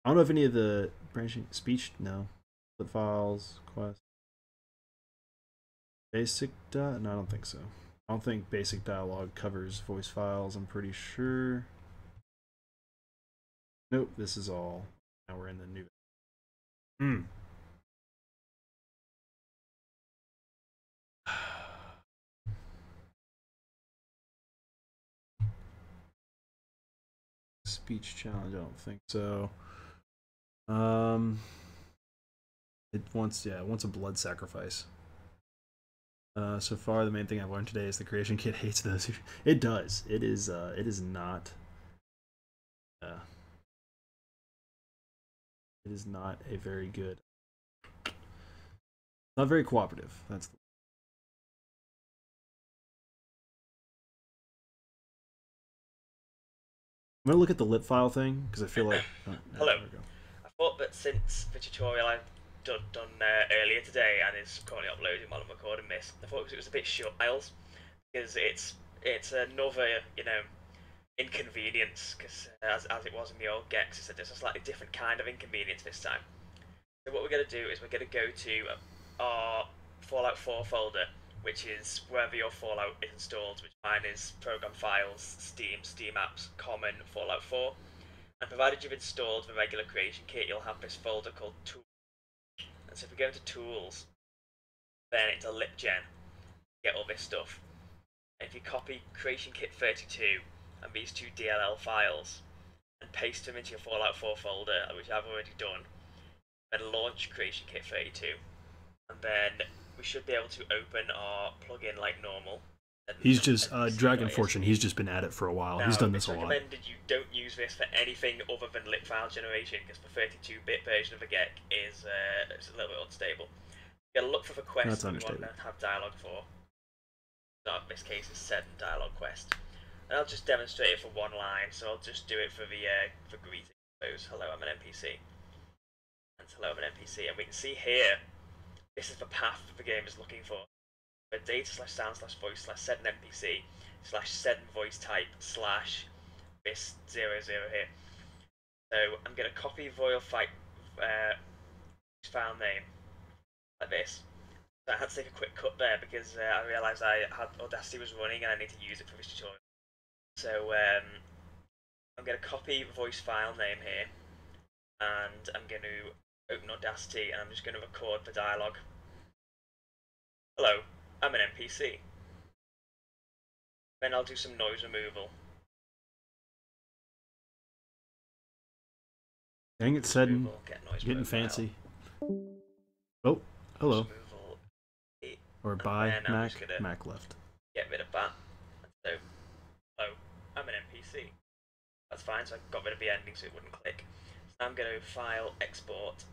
I don't know if any of the branching speech, no. Flip files, quest. Basic no, I don't think so. I don't think basic dialogue covers voice files, I'm pretty sure. Nope, this is all. Now we're in the new. Speech challenge, I don't think so. It wants a blood sacrifice. So far the main thing I've learned today is the creation kit hates those who it does. It is not it is not a very good, not very cooperative. That's the I'm gonna look at the lit file thing because I feel like. Oh, Hello. I thought that since the tutorial I've done earlier today and is currently uploading while I'm recording this, I thought it was a bit short files because it's another inconvenience because as it was in the old Gex, it's a slightly different kind of inconvenience this time. So what we're gonna do is we're gonna go to our Fallout 4 folder, which is wherever your Fallout is installed, which mine is Program Files, Steam Apps, Common, Fallout 4. And provided you've installed the regular creation kit, you'll have this folder called Tools. And so if we go into Tools, then into LitGen, get all this stuff. And if you copy Creation Kit 32 and these two DLL files, and paste them into your Fallout 4 folder, which I've already done, then launch Creation Kit 32. And then we should be able to open our plugin like normal. He's just Dragon Fortune. He's just been at it for a while. Now, He's done this a lot. It's recommended you don't use this for anything other than lit file generation because the 32-bit version of the GEC is it's a little bit unstable. You gotta look for the quest that we want to have dialogue for. So in this case, it's set dialogue quest. And I'll just demonstrate it for one line. So I'll just do it for the greeting. Hello, I'm an NPC. and hello, I'm an NPC. And we can see here, this is the path the game is looking for. Data slash sound slash voice slash set an NPC slash set voice type slash this 00 here. So I'm going to copy file name like this. So I had to take a quick cut there because I realised Audacity was running and I need to use it for this tutorial. So I'm going to copy the voice file name here, and I'm going to open Audacity and I'm just going to record the dialogue. Hello, I'm an NPC. Then I'll do some noise removal. Dang it, Sudden. Getting fancy. Oh, hello. Or bye, Mac. Mac left. Get rid of that. So, hello, I'm an NPC. That's fine, so I got rid of the ending so it wouldn't click. So I'm going to file export.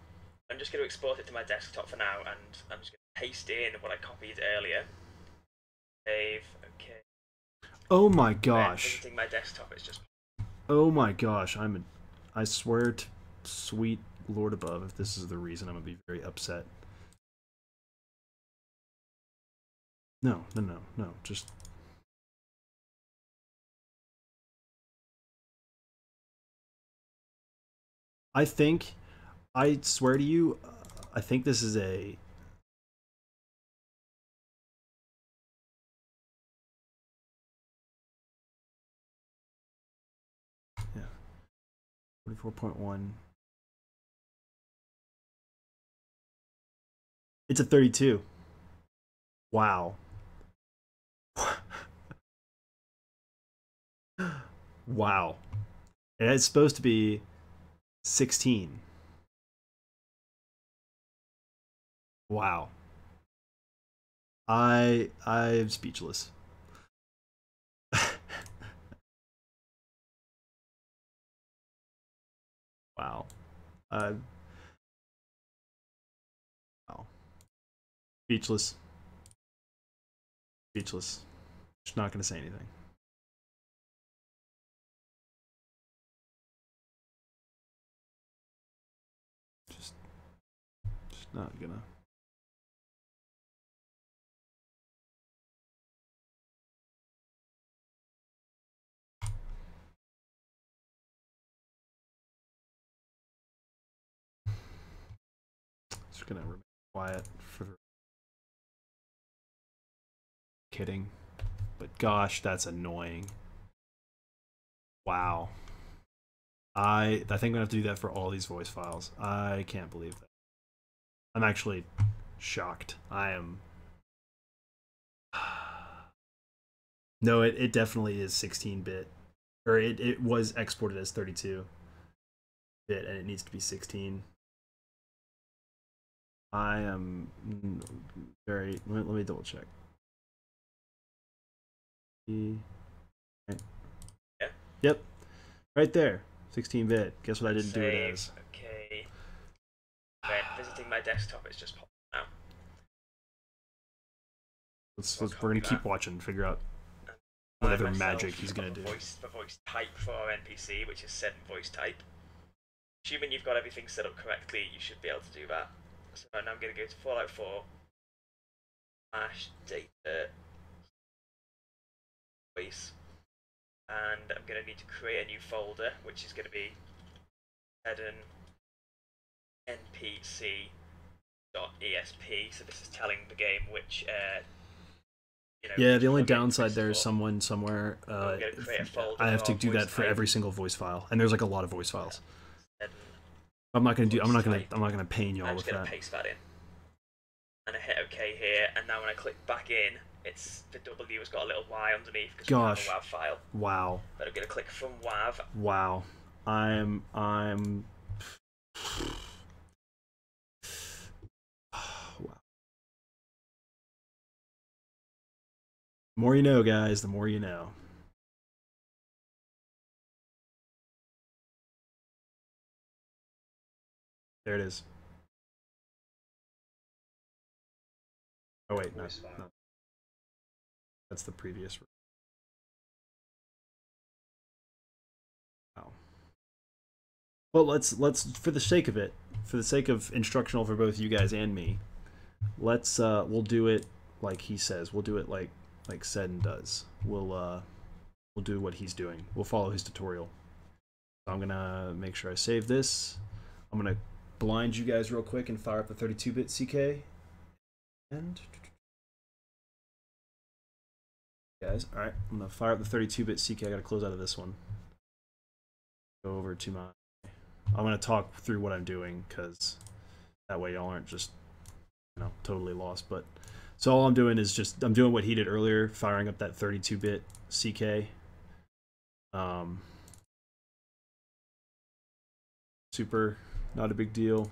I'm just going to export it to my desktop for now, and I'm just going to paste in what I copied earlier. Save, okay. Oh my gosh. Visiting my desktop, it's just... Oh my gosh, I swear to sweet Lord above, if this is the reason, I'm going to be very upset. No, just... I swear to you, I think this is a... Yeah. 44.1. It's a 32. Wow. Wow. And it's supposed to be 16. Wow. I'm speechless. Wow. Wow. Speechless. Speechless. Just not gonna say anything. Just not gonna. Just gonna remain quiet for the... Kidding. But gosh, that's annoying. Wow. I think I'm gonna have to do that for all these voice files. I can't believe that. I'm actually shocked. I am... No, it definitely is 16-bit. Or it was exported as 32-bit, and it needs to be 16. I am very... Let me double check. Yeah. Yep. Right there. 16-bit. Guess what I didn't do it as? Okay. When visiting my desktop, it's just popped out. We're gonna keep watching and figure out whatever magic he's gonna do. The voice type for our NPC, which is set voice type. Assuming you've got everything set up correctly, you should be able to do that. So now I'm going to go to Fallout 4 /data voice, and I'm going to need to create a new folder, which is going to be hidden npc.esp. So this is telling the game which yeah, the only downside there is someone somewhere. I have to do that for every single voice file, and there's like a lot of voice files. I'm not gonna pain y'all with that. I'm just gonna paste that in, and I hit OK here, and now when I click back in, it's the W has got a little Y underneath because we have a WAV file. Wow. But I'm gonna click from WAV. Wow. I'm. Wow. The more you know, guys, the more you know. There it is. Oh wait, no. That's the previous. Wow. Well, let's for the sake of it, for the sake of instructional for both you guys and me, let's we'll do it like he says. We'll do it like Seddon does. We'll do what he's doing. We'll follow his tutorial. So I'm gonna make sure I save this. I'm gonna blind you guys real quick and fire up the 32-bit CK. And guys, all right, I'm gonna fire up the 32-bit CK. I gotta close out of this one. Go over to my. I'm gonna talk through what I'm doing because that way y'all aren't just totally lost. But so all I'm doing is just I'm doing what he did earlier, firing up that 32-bit CK. Super, not a big deal.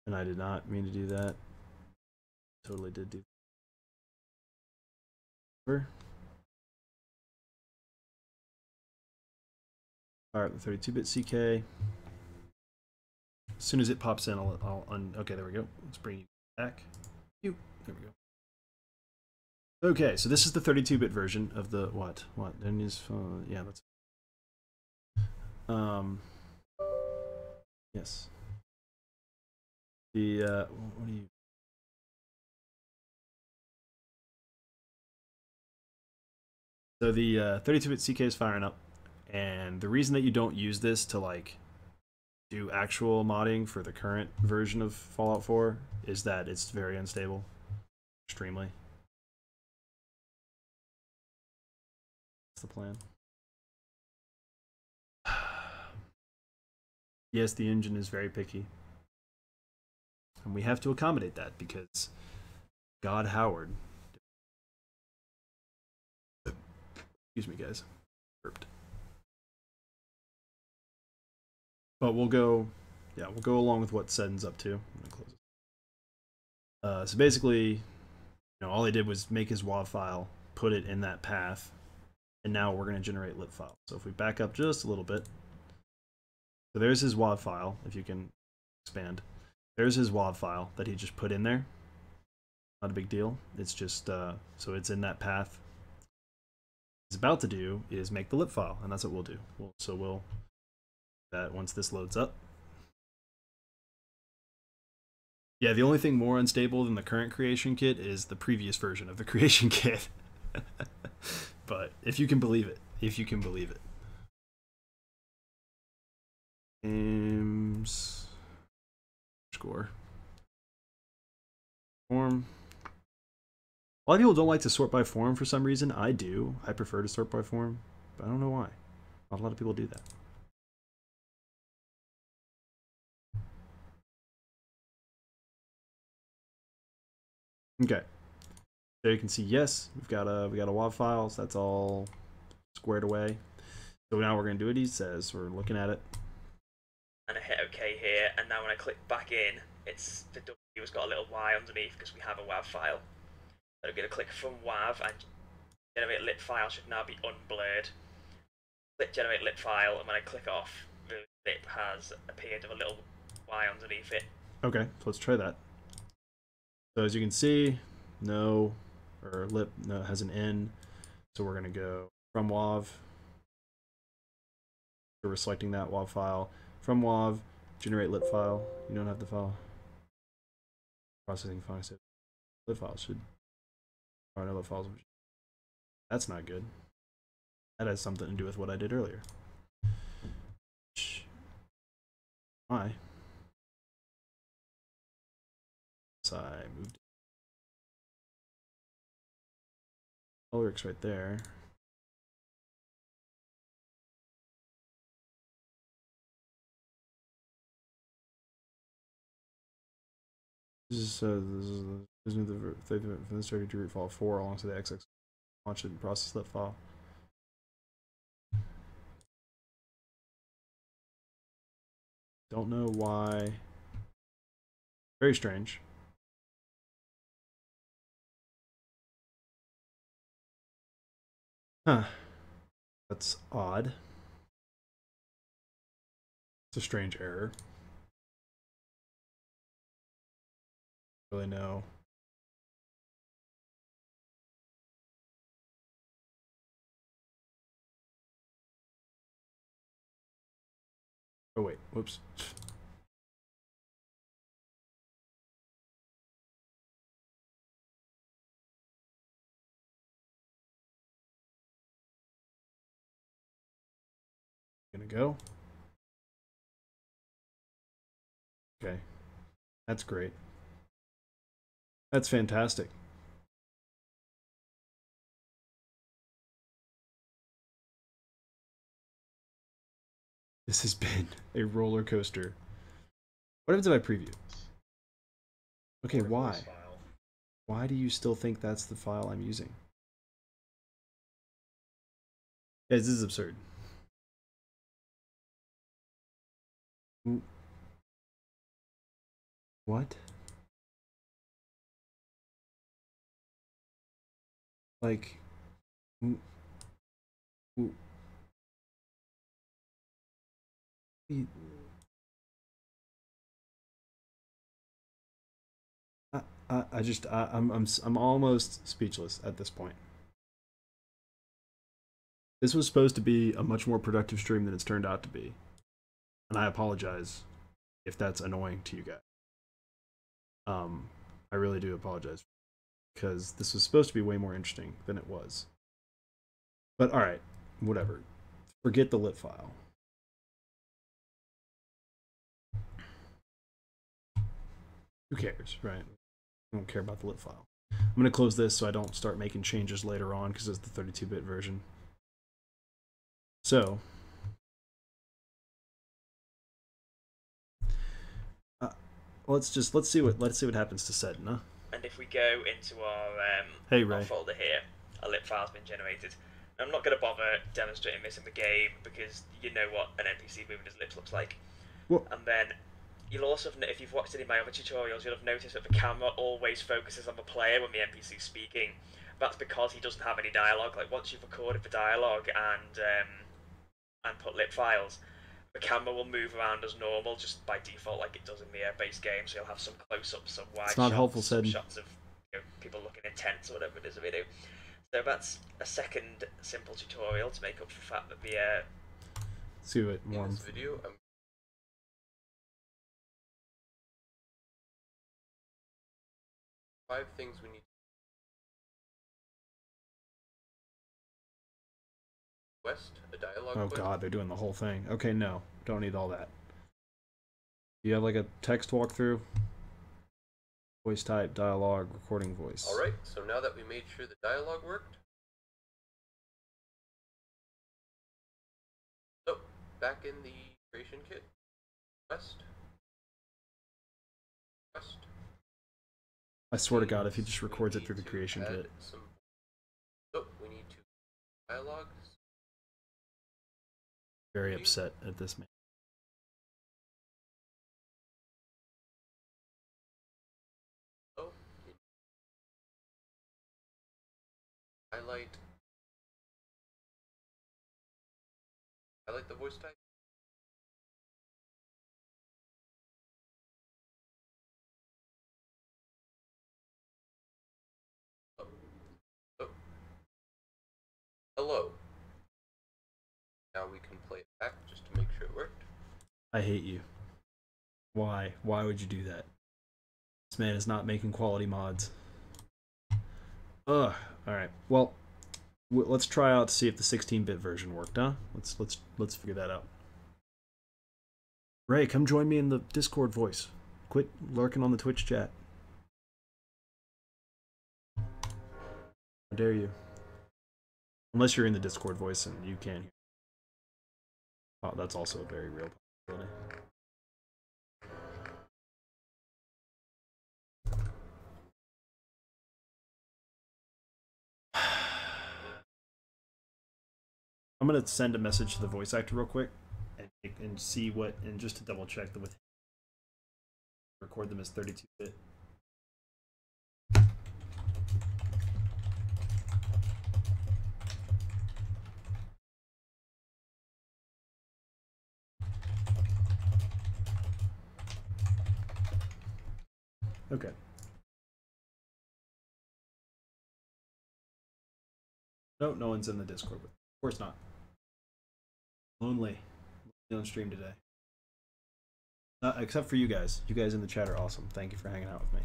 And I did not mean to do that. Totally did do that. Alright, the 32-bit CK. As soon as it pops in, okay, there we go. Let's bring you back. There we go. Okay, so this is the 32-bit version of the what? And is yeah, that's yes. The what do you? So the 32-bit CK is firing up, and the reason that you don't use this to like do actual modding for the current version of Fallout 4 is that it's very unstable, extremely. That's the plan. Yes, the engine is very picky, and we have to accommodate that because God Howard. Excuse me, guys. Burped. But we'll go along with what Seddon's up to. I'm gonna close it. So basically, all he did was make his WAV file, put it in that path, and now we're gonna generate lib file. So if we back up just a little bit, so there's his WAV file. If you can expand, there's his WAV file that he just put in there. Not a big deal. It's just so it's in that path. What he's about to do is make the lib file, and that's what we'll do. We'll that once this loads up. Yeah, the only thing more unstable than the current creation kit is the previous version of the creation kit. But if you can believe it, Games score form. A lot of people don't like to sort by form for some reason. I do. I prefer to sort by form, but I don't know why. Not a lot of people do that. Okay, there you can see, yes, we got a WAV file, so that's all squared away. So now we're gonna do what he says. We're looking at it, and I hit OK here, and now when I click back in, it's the W has got a little Y underneath because we have a WAV file. So I'm gonna click from WAV, and generate lit file should now be unblurred. Click generate lit file, and when I click off, the lip has appeared with a little Y underneath it. Okay, so let's try that. So as you can see, no has an N, so we're gonna go from WAV. So we're selecting that WAV file from WAV, generate lit file. You don't have the file. Processing file. Lit file should. Oh no, lit files. That's not good. That has something to do with what I did earlier. Why? So I moved. Works right there. This is the starting to root file 4 alongside the XX launch it and process that file. Don't know why. Very strange. Huh. That's odd. It's a strange error. Really know. Oh wait, whoops. Gonna go. Okay. That's great. That's fantastic. This has been a roller coaster. What happens if I preview? Okay, why? Why do you still think that's the file I'm using? Guys, this is absurd. What? Like, I'm almost speechless at this point. This was supposed to be a much more productive stream than it's turned out to be, and I apologize if that's annoying to you guys. I really do apologize because this was supposed to be way more interesting than it was. But all right, whatever. Forget the lit file. Who cares, right? I don't care about the lit file. I'm going to close this so I don't start making changes later on because it's the 32-bit version. So, let's see what happens to Sedna. And if we go into our folder here, a lit file's been generated. I'm not going to bother demonstrating this in the game because you know what an NPC moving his lips looks like. What? And then you'll also, if you've watched any of my other tutorials, you'll have noticed that the camera always focuses on the player when the NPC's speaking. That's because he doesn't have any dialogue. Like once you've recorded the dialogue and put lip files, the camera will move around as normal, just by default, like it does in the base game. So you'll have some close-ups, some wide shots, some shots of people looking intense or whatever it is that they do. So that's a second simple tutorial to make up for the fact that the see what more in this video. 5 things we need. Quest, a dialogue. Oh quest. God, they're doing the whole thing. Okay, no, don't need all that. Do you have like a text walkthrough? Voice type, dialogue, recording voice. Alright, so now that we made sure the dialogue worked. So, back in the creation kit. Quest. Quest. I swear to God, if he just records it through the creation kit. So, we need to dialogue. Very upset at this man. Oh. Highlight the voice type. Oh. Oh. Hello. Now we can play it back just to make sure it worked. I hate you. Why? Why would you do that? This man is not making quality mods. Ugh. All right. Well, let's try out to see if the 16-bit version worked, huh? Let's figure that out. Ray, come join me in the Discord voice. Quit lurking on the Twitch chat. How dare you? Unless you're in the Discord voice and you can't hear. Oh, that's also a very real possibility. I'm gonna send a message to the voice actor real quick and see what, and just to double check that with record them as 32-bit. Okay. No, no one's in the Discord. Of course not. Lonely on stream today. Except for you guys. You guys in the chat are awesome. Thank you for hanging out with me.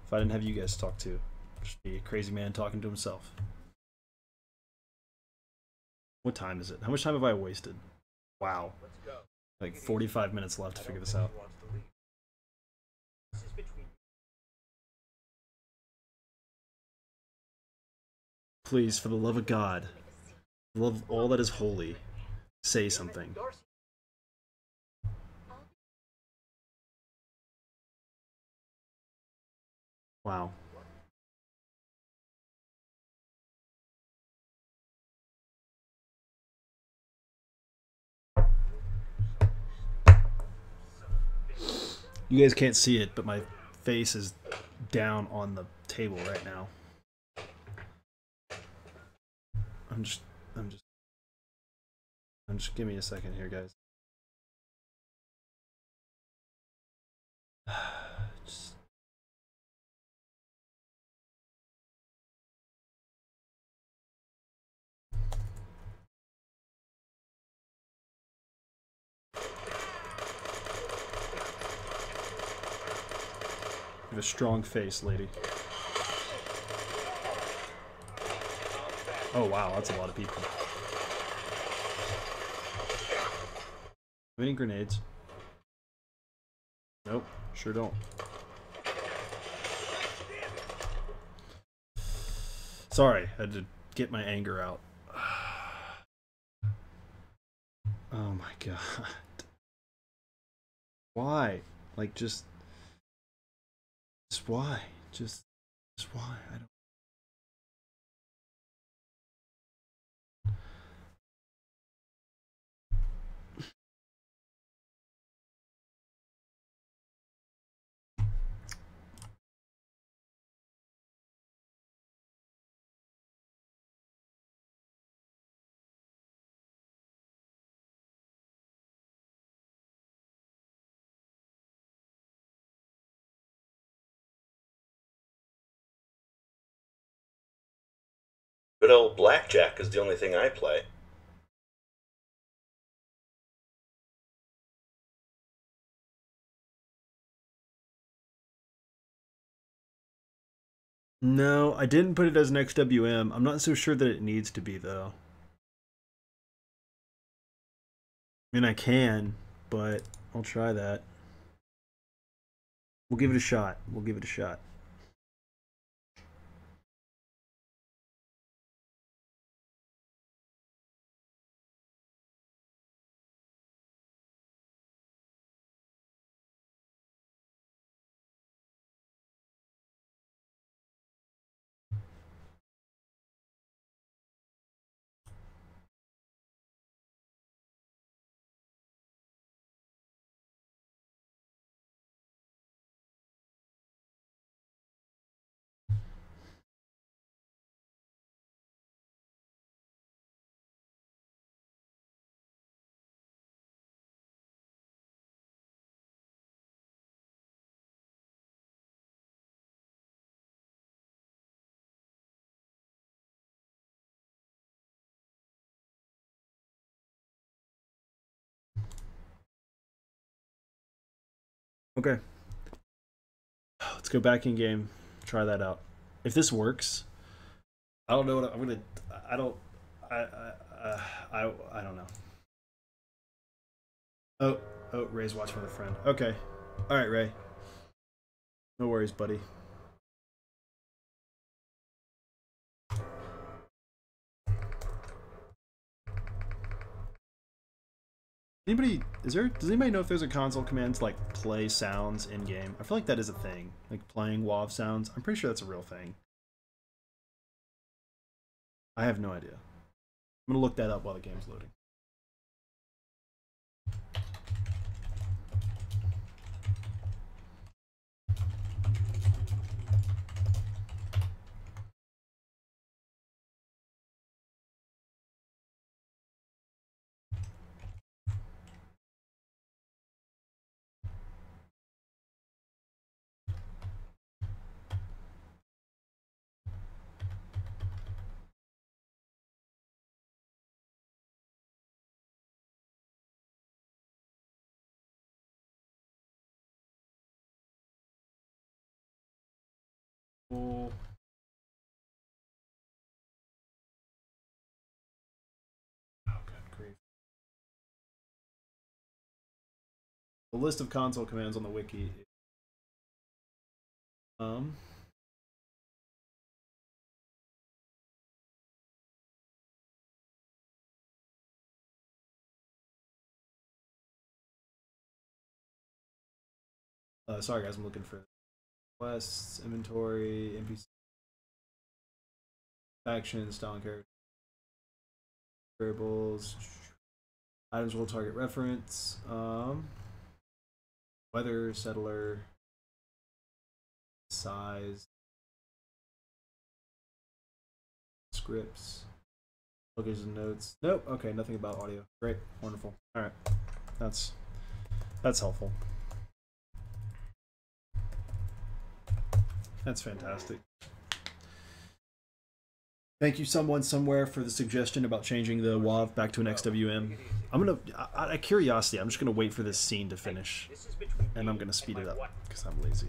If I didn't have you guys to talk to, I'd just be a crazy man talking to himself. What time is it? How much time have I wasted? Wow. Like 45 minutes left to figure this out. Please, for the love of God, for the love of all that is holy, say something. Wow. You guys can't see it, but my face is down on the table right now. I'm just give me a second here, guys. Just... You have a strong face, lady. Oh wow, that's a lot of people. Any grenades? Nope, sure don't. Sorry, I had to get my anger out. Oh my god. Why? Like just why? Just why? I don't. Good old blackjack is the only thing I play. No, I didn't put it as an XWM. I'm not so sure that it needs to be, though. I mean, I can, but I'll try that. We'll give it a shot. We'll give it a shot. Okay. Let's go back in game. Try that out. If this works, I don't know what I'm gonna. I don't. I don't know. Oh, Ray's watching with a friend. Okay. All right, Ray. No worries, buddy. Does anybody know if there's a console command to like play sounds in game? I feel like that is a thing. Like playing WoW sounds. I'm pretty sure that's a real thing. I have no idea. I'm gonna look that up while the game's loading. Oh, good grief. The list of console commands on the wiki. Sorry guys, I'm looking for quests, inventory, NPC, actions, style and character, variables, items will target reference, weather, settler, size, scripts, locations and notes. Nope. Okay, nothing about audio. Great, wonderful. All right, that's helpful. That's fantastic. Thank you, someone somewhere, for the suggestion about changing the WAV back to an XWM. I'm gonna, out of curiosity, I'm just gonna wait for this scene to finish, and I'm gonna speed it up because I'm lazy.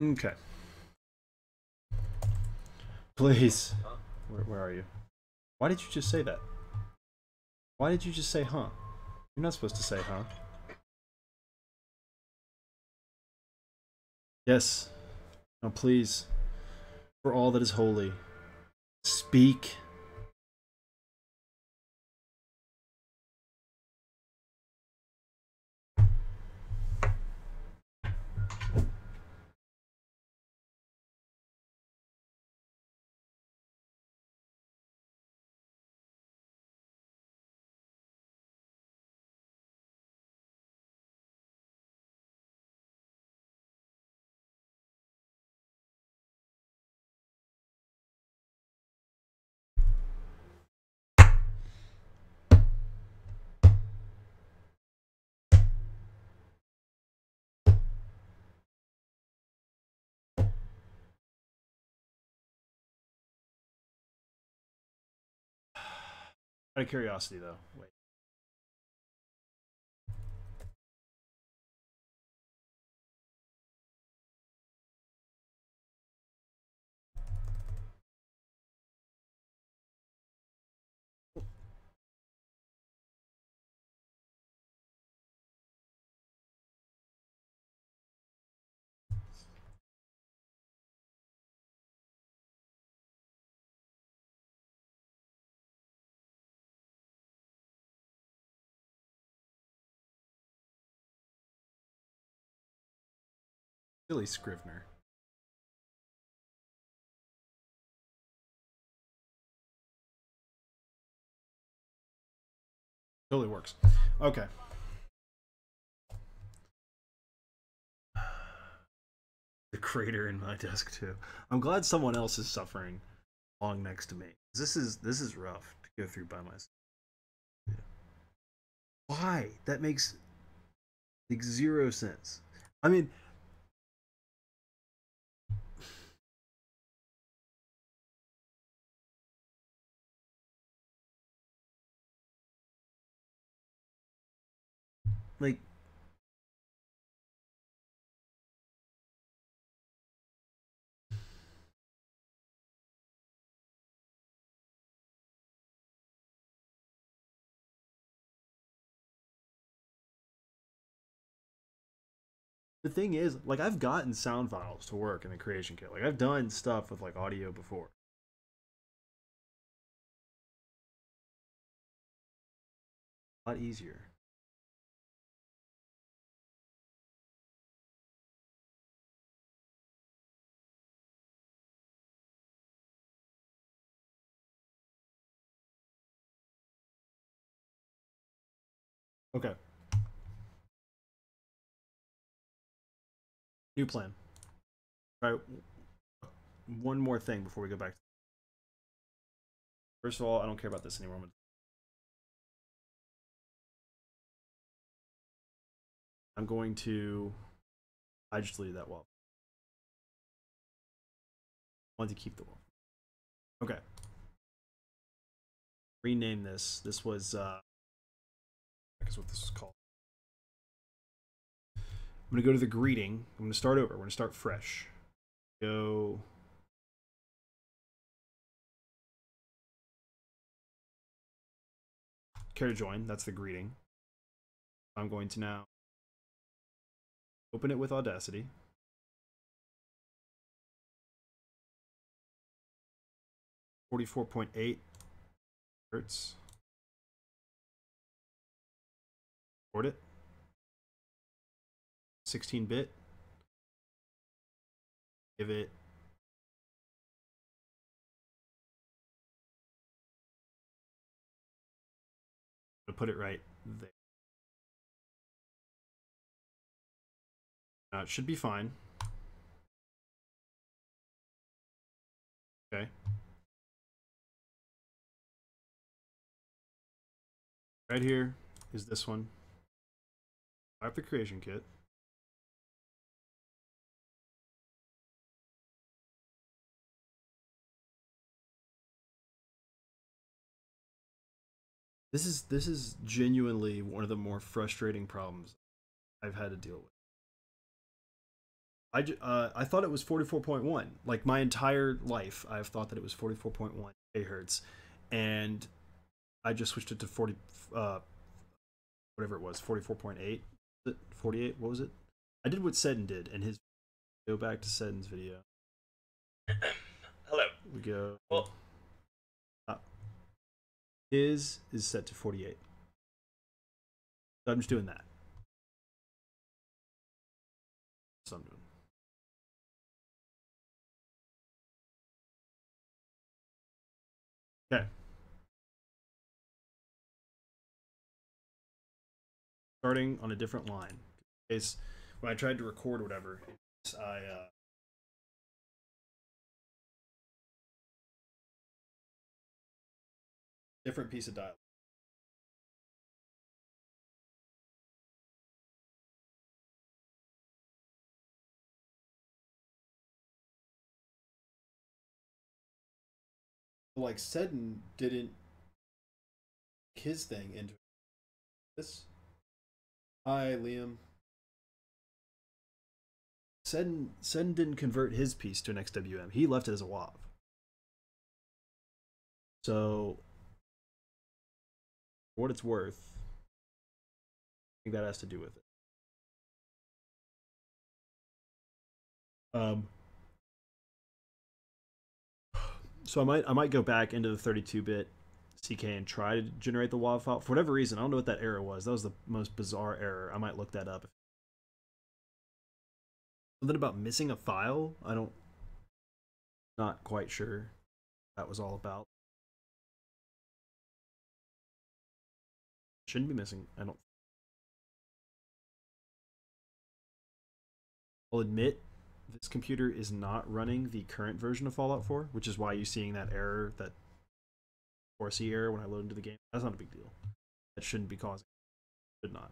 Okay. Please. Where are you? Why did you just say that? Why did you just say, huh? You're not supposed to say, huh? Yes. Now, please, for all that is holy, speak. Out of curiosity, though. Wait. Billy Scrivener. Totally works. Okay. The crater in my desk too. I'm glad someone else is suffering along next to me. This is rough to go through by myself. Why? That makes like zero sense. I mean, like, the thing is, like, I've gotten sound files to work in the creation kit. Like, I've done stuff with like audio before. A lot easier. Okay. New plan. All right. One more thing before we go back. First of all, I don't care about this anymore. I'm going to I just deleted that wall. I want to keep the wall. Okay. Rename this. This was I guess what this is called. I'm gonna go to the greeting. I'm gonna start over. We're gonna start fresh. Go. Care to join? That's the greeting. I'm going to now open it with Audacity. .8 hertz. Record it. 16-bit. Give it. I'm gonna put it right there. Now it should be fine. Okay. Right here is this one. I have the creation kit. This is genuinely one of the more frustrating problems I've had to deal with. I thought it was 44.1. Like my entire life, I've thought that it was 44.1 kilohertz, and I just switched it to 40, whatever it was, 44.8. 48. What was it? I did what Seddon did, and his. Go back to Seddon's video. Hello. We go. Well, His is set to 48. So I'm just doing that. So I'm doing. Okay. Starting on a different line. In case when I tried to record whatever, I different piece of dialogue. Like Seddon didn't his thing into this. Hi, Liam. Seddon didn't convert his piece to an XWM. He left it as a WAV. So, for what it's worth, I think that has to do with it. So I might go back into the 32-bit CK and try to generate the WAV file. For whatever reason, I don't know what that error was. That was the most bizarre error. I might look that up. Something about missing a file? Not quite sure what that was all about. Shouldn't be missing. I'll admit this computer is not running the current version of Fallout 4, which is why you're seeing that error, that 4C error when I load into the game. That's not a big deal. That shouldn't be causing. Should not.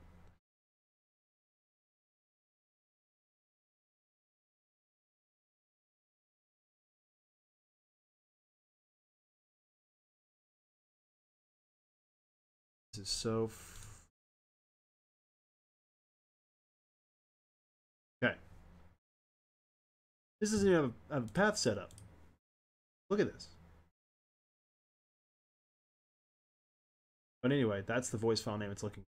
This is so. Okay. This doesn't even have a path set up. Look at this. But anyway, that's the voice file name it's looking for.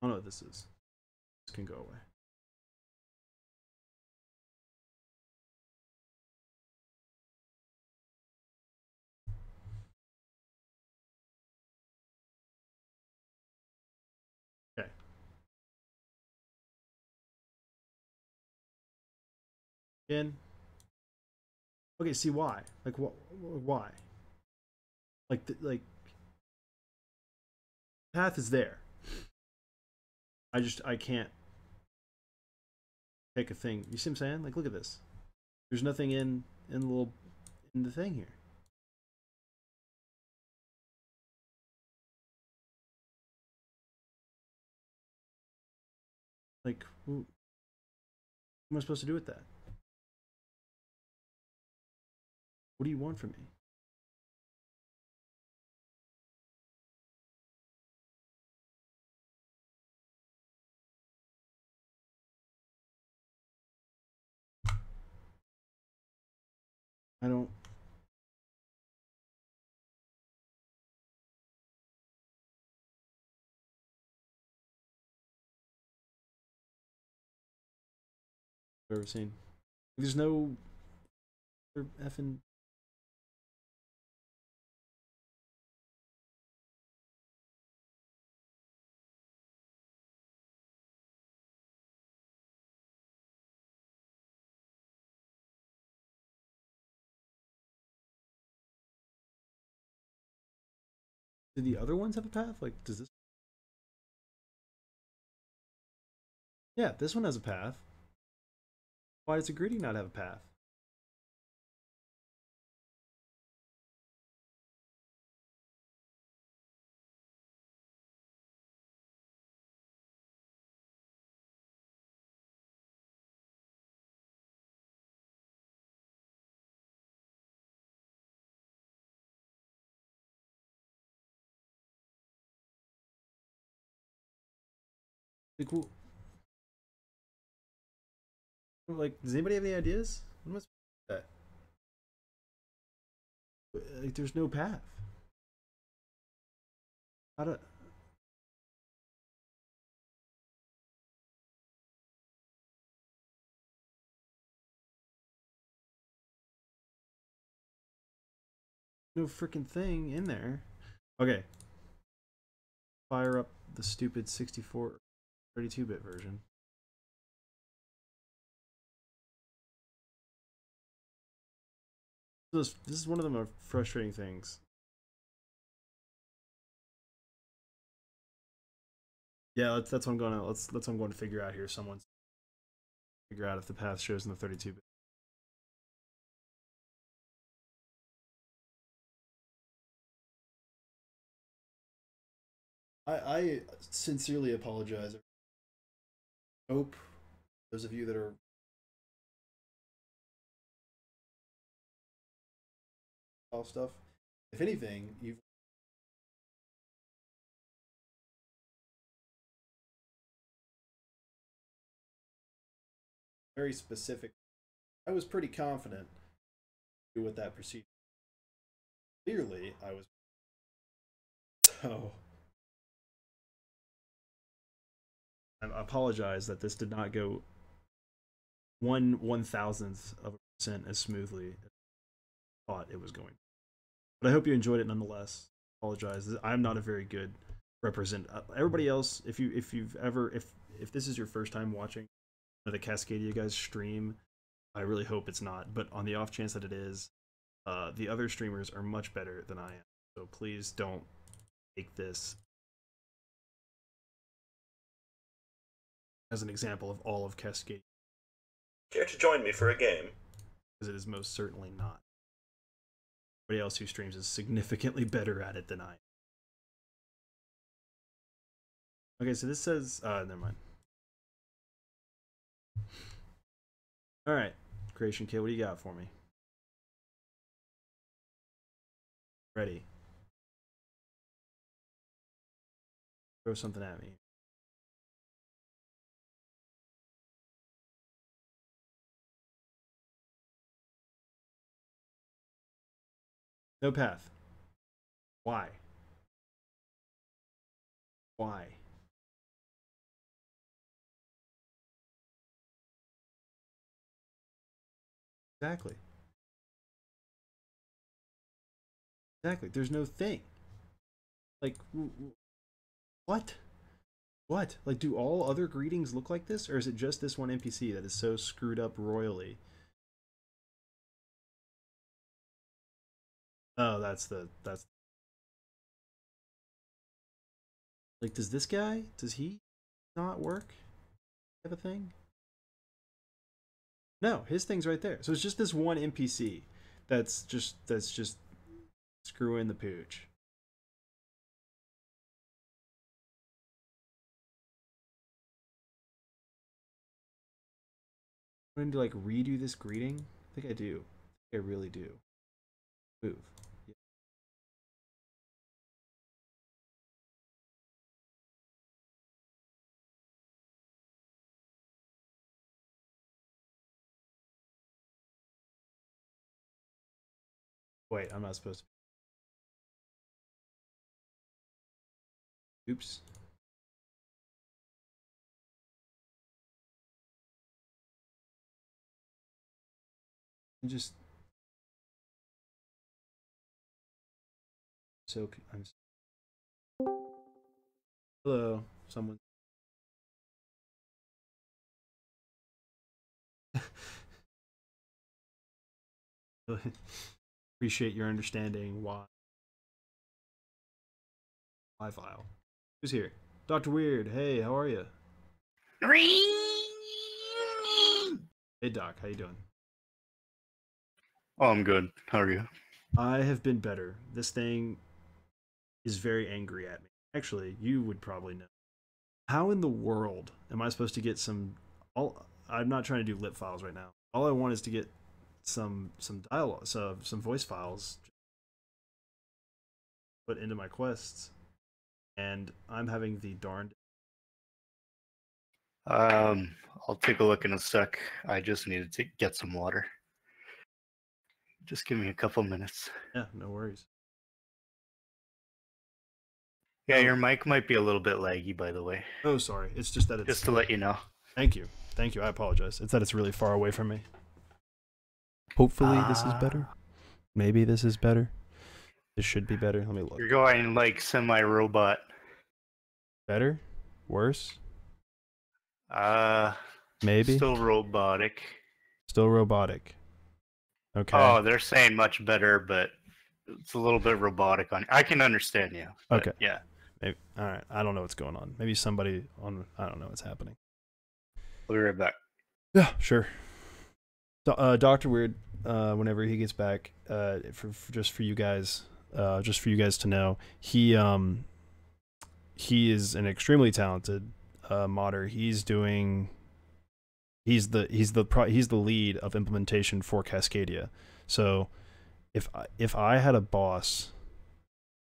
I don't know what this is. This can go away. Okay. Again. Okay, see why? Like what? Why? Like path is there. I can't pick a thing. You see what I'm saying? Like, look at this. There's nothing in the thing here. Like, what am I supposed to do with that? What do you want from me? I don't. I've ever seen. There's no effing. Do the other ones have a path? Like, does this? Yeah, this one has a path. Why does a greeting not have a path? Like, like, does anybody have any ideas? What am I supposed to do with that? Like, there's no path. How do? No freaking thing in there. Okay. Fire up the stupid 64, 32-bit version. This is one of the more frustrating things. Yeah, that's what I'm going to that's what I'm going to figure out here. Someone's figure out if the path shows in the 32-bit. I sincerely apologize. Hope those of you that are all stuff, if anything, you've very specific. I was pretty confident with that procedure. Clearly, I was. So I apologize that this did not go 1/1000th of a percent as smoothly as I thought it was going. But I hope you enjoyed it nonetheless. Apologize. I'm not a very good represent. Everybody else, if you've ever if this is your first time watching the Cascadia guys stream, I really hope it's not. But on the off chance that it is, the other streamers are much better than I am. So please don't take this as an example of all of Cascadia, Care to join me for a game? because it is most certainly not. Everybody else who streams is significantly better at it than I am. Okay, so this says, never mind. All right, Creation Kit, what do you got for me? Ready. Throw something at me. No path. Why? Why? Exactly. Exactly. There's no thing. Like, what? What? Like, do all other greetings look like this? Or is it just this one NPC that is so screwed up royally? Oh, that's... Like, does this guy, does he not work? Type of thing? No, his thing's right there. So it's just this one NPC that's just screwing the pooch. I'm going to like redo this greeting. I think I do. I really do. Move. Yeah. Wait, I'm not supposed to. Oops. Just so I'm. Hello, someone. Appreciate your understanding. Why file? Who's here? Dr. Weird. Hey, how are you? Hey, Doc. How you doing? Oh, I'm good. How are you? I have been better. This thing is very angry at me. Actually, you would probably know. How in the world am I supposed to get some? I'm not trying to do lip files right now. All I want is to get some dialogue, some voice files put into my quests, and I'm having the darned. I'll take a look in a sec. I just needed to get some water. Just give me a couple minutes. Yeah, no worries. Yeah, Oh. your mic might be a little bit laggy, by the way. Oh, sorry. It's just that it's. Just to let you know. Thank you. Thank you. I apologize. It's that it's really far away from me. Hopefully this is better. Maybe this is better. This should be better. Let me look. You're going like semi-robot. Better? Worse? Maybe. Still robotic. Still robotic. Okay. Oh, they're saying much better, but it's a little bit robotic on. I can understand you. Okay. Yeah. Maybe. All right. I don't know what's going on. Maybe somebody on. I don't know what's happening. I'll be right back. Yeah, sure. Dr. Weird, whenever he gets back, just for you guys to know, he is an extremely talented modder. He's the lead of implementation for Cascadia. So if I had a boss,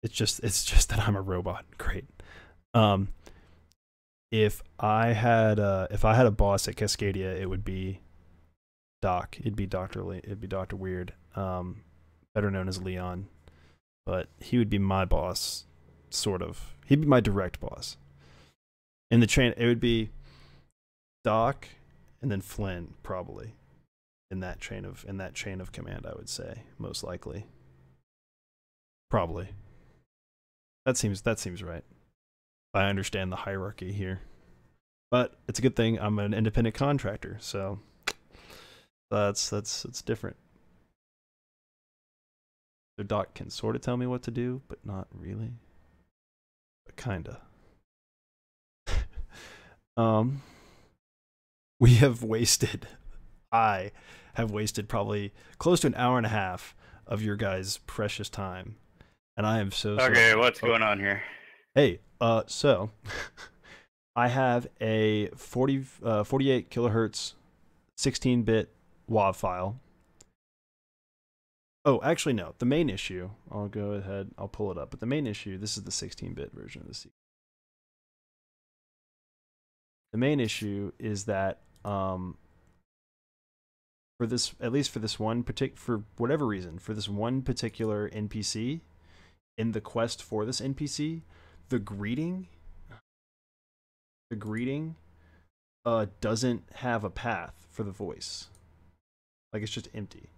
it's just that I'm a robot. Great. If I had a boss at Cascadia, it would be Doc. It'd be Dr. Weird, better known as Leon, but he would be my boss, sort of. He'd be my direct boss. In the chain, it would be Doc, and then Flynn, probably, in that chain of command. I would say most likely, probably. That seems right. I understand the hierarchy here, but it's a good thing I'm an independent contractor, so. That's different. The Doc can sort of tell me what to do, but not really. But kinda. We have wasted. I have wasted probably close to an hour and a half of your guys' precious time, and I am so sorry. Okay, what's going on here? Hey, so I have a 48 kilohertz, 16-bit WAV file. Oh, actually, no. The main issue, I'll go ahead, I'll pull it up. But the main issue, this is the 16-bit version of the C. The main issue is that for this, at least for this one for whatever reason, for this one particular NPC, in the quest for this NPC, the greeting doesn't have a path for the voice. Like, it's just empty.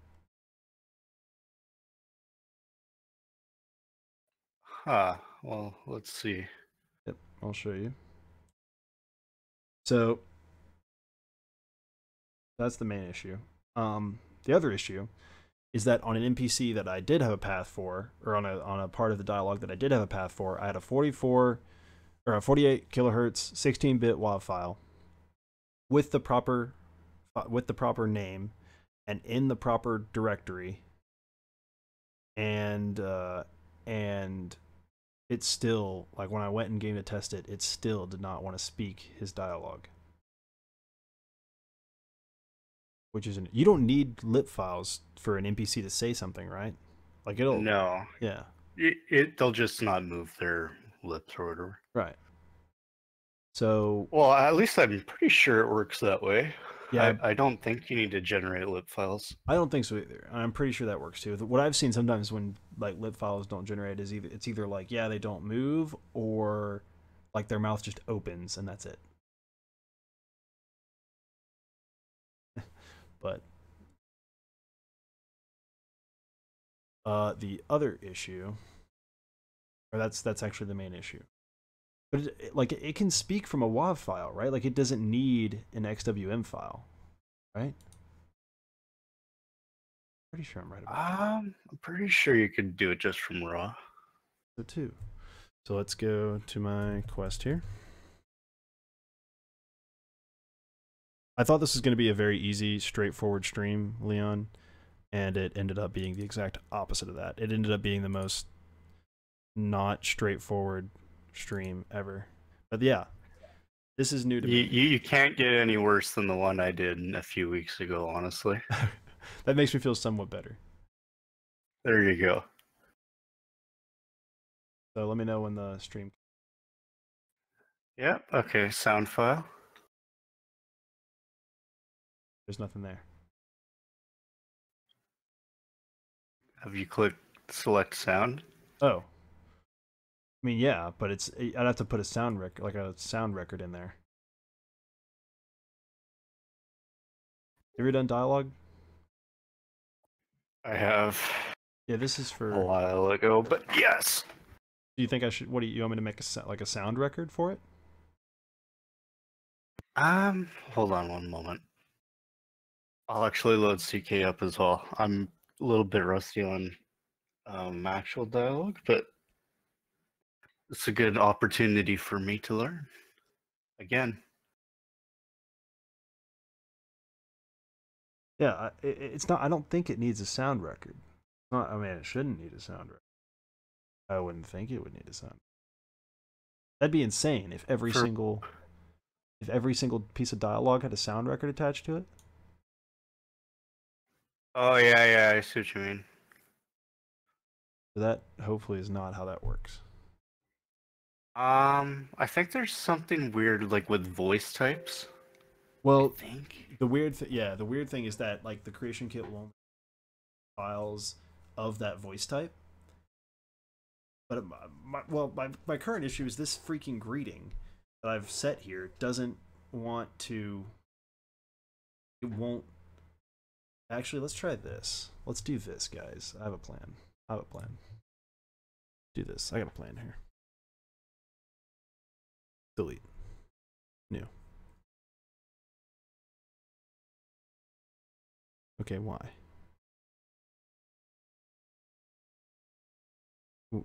Huh. Well, let's see. Yep, I'll show you. So that's the main issue. The other issue is that on an NPC that I did have a path for, or on a part of the dialogue that I did have a path for, I had a 48 kilohertz 16-bit WAV file with the proper with the proper name and in the proper directory, and it still, like when I went and game to test it, it still did not want to speak his dialogue. Which is you don't need lip files for an NPC to say something, right? Like it'll No, yeah, they'll just not move their lips or whatever. right. So Well, at least I'm pretty sure it works that way. yeah, I don't think you need to generate lip files. I don't think so either. I'm pretty sure that works too. What I've seen sometimes when like lip files don't generate is either like yeah they don't move or like their mouth just opens and that's it. But the other issue, or that's actually the main issue. But like it can speak from a WAV file, right? Like it doesn't need an XWM file, right? Pretty sure I'm right about that. I'm pretty sure you could do it just from raw. So too. So let's go to my quest here. I thought this was going to be a very easy, straightforward stream, Leon, and it ended up being the exact opposite of that. It ended up being the most not straightforward stream ever. But yeah, this is new to me. You can't get any worse than the one I did a few weeks ago, honestly. That makes me feel somewhat better. There you go. So let me know when the stream. Yep. Okay. Sound file. There's nothing there. Have you clicked select sound? Oh. I mean, yeah, but I'd have to put a sound record, like a sound record in there. Have you done dialogue? I have Yeah, this is for. a while ago, but yes. Do you think I should? What do you want me to make like a sound record for it? Hold on one moment. I'll actually load CK up as well. I'm a little bit rusty on actual dialogue, but it's a good opportunity for me to learn. Again. Yeah, it's not. I don't think it needs a sound record. I mean, it shouldn't need a sound record. I wouldn't think it would need a sound. That'd be insane if every single piece of dialogue had a sound record attached to it. Oh yeah, I see what you mean. So that hopefully is not how that works. I think there's something weird like with voice types. Well, I think. the weird thing is that like the creation kit won't files of that voice type. But my current issue is this freaking greeting that I've set here doesn't want to. It won't. Actually, let's try this. Let's do this, guys. I have a plan. Do this. I got a plan here. Delete. New. Okay, why? Well,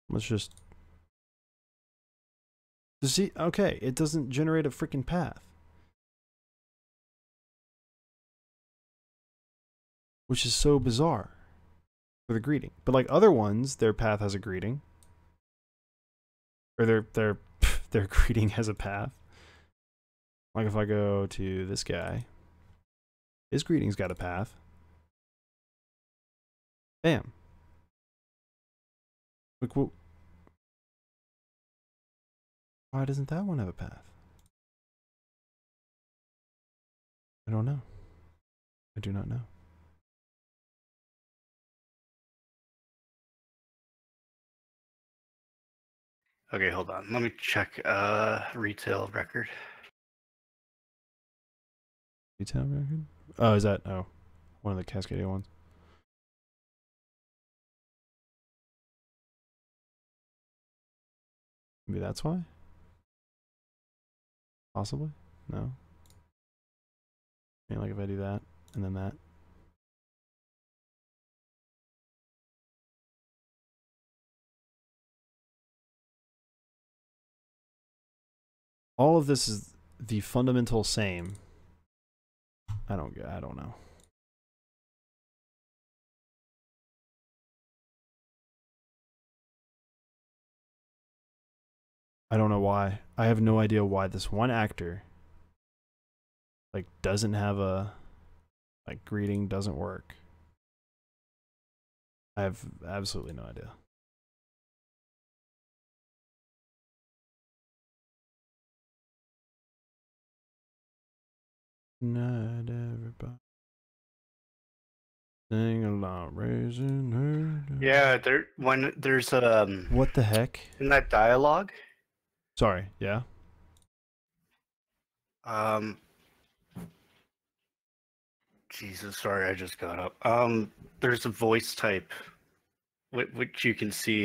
let's just see. Okay, it doesn't generate a freaking path, which is so bizarre for the greeting. But like other ones, their path has a greeting, or their their greeting has a path. Like if I go to this guy, his greeting's got a path. Bam. Like, well, why doesn't that one have a path? I don't know. I do not know. Okay, hold on. Let me check retail record. Retail record? Oh, is that one of the Cascadia ones? Maybe that's why? Possibly? No? I mean, like if I do that, and then that. All of this is the fundamental same. I don't know. I don't know why. I have no idea why this one actor like doesn't have a like greeting doesn't work. I have absolutely no idea. Not everybody sing along, raising her. Yeah, there's What the heck? in that dialogue. Sorry. Yeah. Jesus, sorry, I just got up. There's a voice type, which you can see.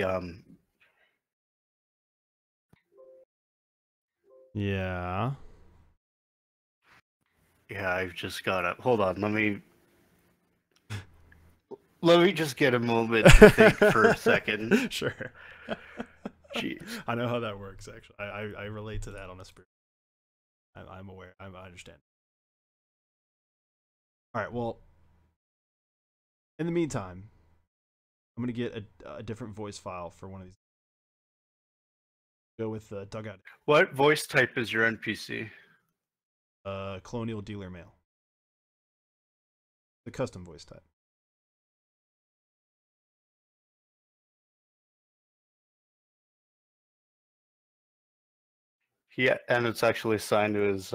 Yeah. Yeah, I've just got up. Hold on, let me just get a moment to think for a second. Sure. Jeez. I know how that works. Actually, I relate to that on a spirit. I'm aware. I understand. All right. Well, in the meantime, I'm gonna get a different voice file for one of these. Go with dugout. What voice type is your NPC? Colonial dealer mail. The custom voice type. Yeah, and it's actually assigned to his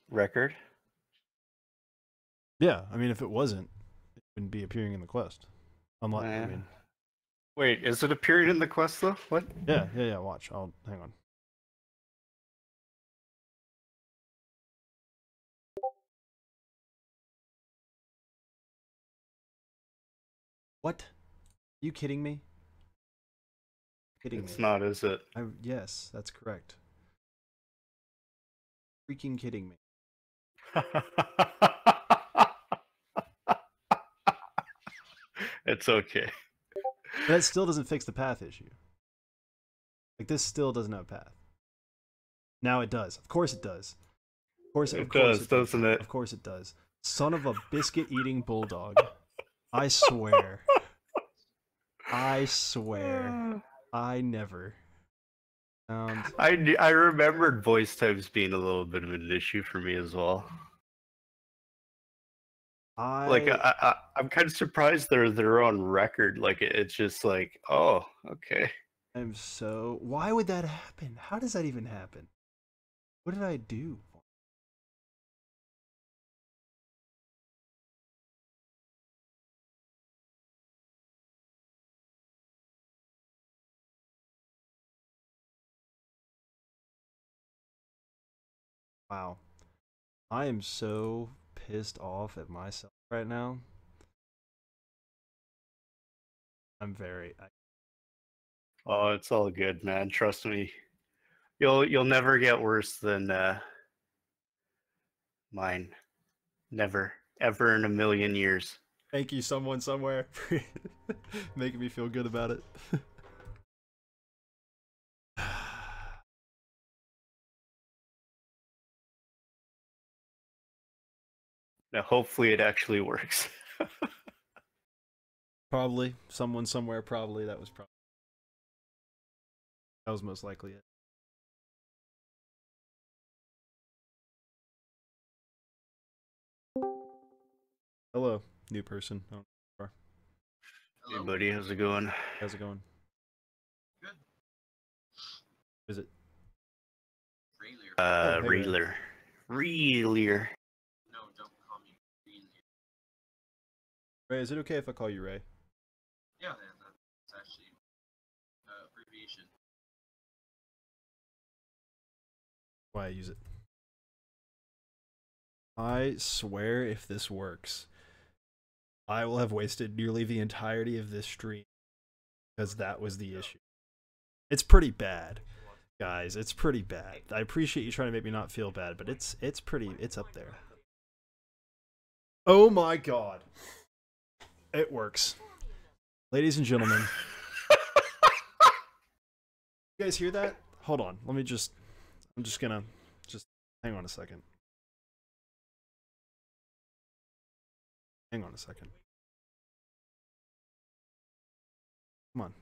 record. Yeah, I mean, if it wasn't, it wouldn't be appearing in the quest. Unlike, I mean, Wait, is it appearing in the quest though? What? yeah. Watch. I'll hang on. What? You kidding me? It's not, is it? Yes, that's correct. Freaking kidding me. It's okay. That still doesn't fix the path issue. Like, this still doesn't have a path. Now it does. Of course it does. Of course it does, doesn't it? Of course it does. Son of a biscuit-eating bulldog. I swear. I swear. I never. I remembered voice types being a little bit of an issue for me as well. I'm kind of surprised they're on record. Like it's just like, oh, okay. I'm so. Why would that happen? How does that even happen? What did I do? Wow. I am so pissed off at myself right now. I'm very. Oh, it's all good, man. Trust me. You'll never get worse than mine. Never. Ever in a million years. Thank you, someone somewhere, for making me feel good about it. Now, hopefully it actually works. Probably. Someone somewhere, probably. That was most likely it. Hello, new person. Oh, Hey, buddy, how's it going? how's it going? Good. Is it? Rayleigh. Oh, hey, Reeler. Reeler. No, don't call me Rayleigh. Ray, is it okay if I call you Ray? Yeah, that's actually abbreviation. Why I use it? I swear if this works, I will have wasted nearly the entirety of this stream because that was the issue. It's pretty bad, guys. It's pretty bad. I appreciate you trying to make me not feel bad, but it's up there. Oh my god. It works. Ladies and gentlemen. You guys hear that? Hold on. I'm just gonna hang on a second. Hang on a second. Come on.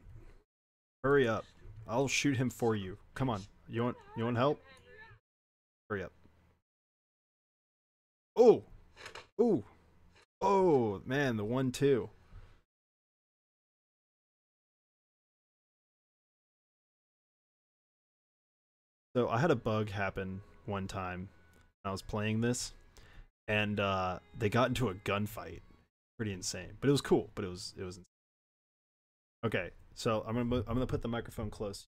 Hurry up. I'll shoot him for you. Come on. You want help? Hurry up. Oh! Ooh! Oh, man, the 1-2. So I had a bug happen one time when I was playing this, and they got into a gunfight. Pretty insane, but it was cool. But it was insane. Okay, so I'm gonna put the microphone close.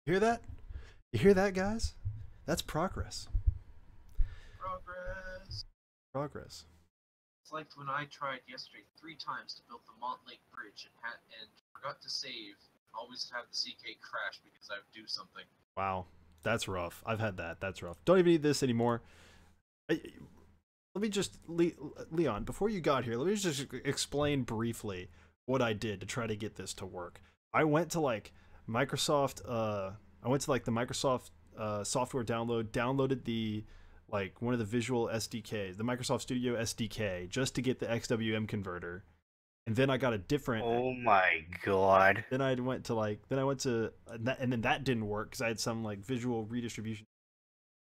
You hear that? You hear that, guys? That's progress. Progress. Progress. It's like when I tried yesterday 3 times to build the Mont Lake Bridge and forgot to save. Always have the CK crash because I would do something. Wow, that's rough. I've had that. That's rough. Don't even need this anymore. Let me just, Leon, before you got here, let me just explain briefly what I did to try to get this to work. I went to like Microsoft. I went to like the Microsoft software downloaded the like one of the visual SDKs, the Microsoft Studio SDK, just to get the XWM converter. And then I got a different. Oh my god. Then I went to and then that didn't work because I had some like visual redistribution.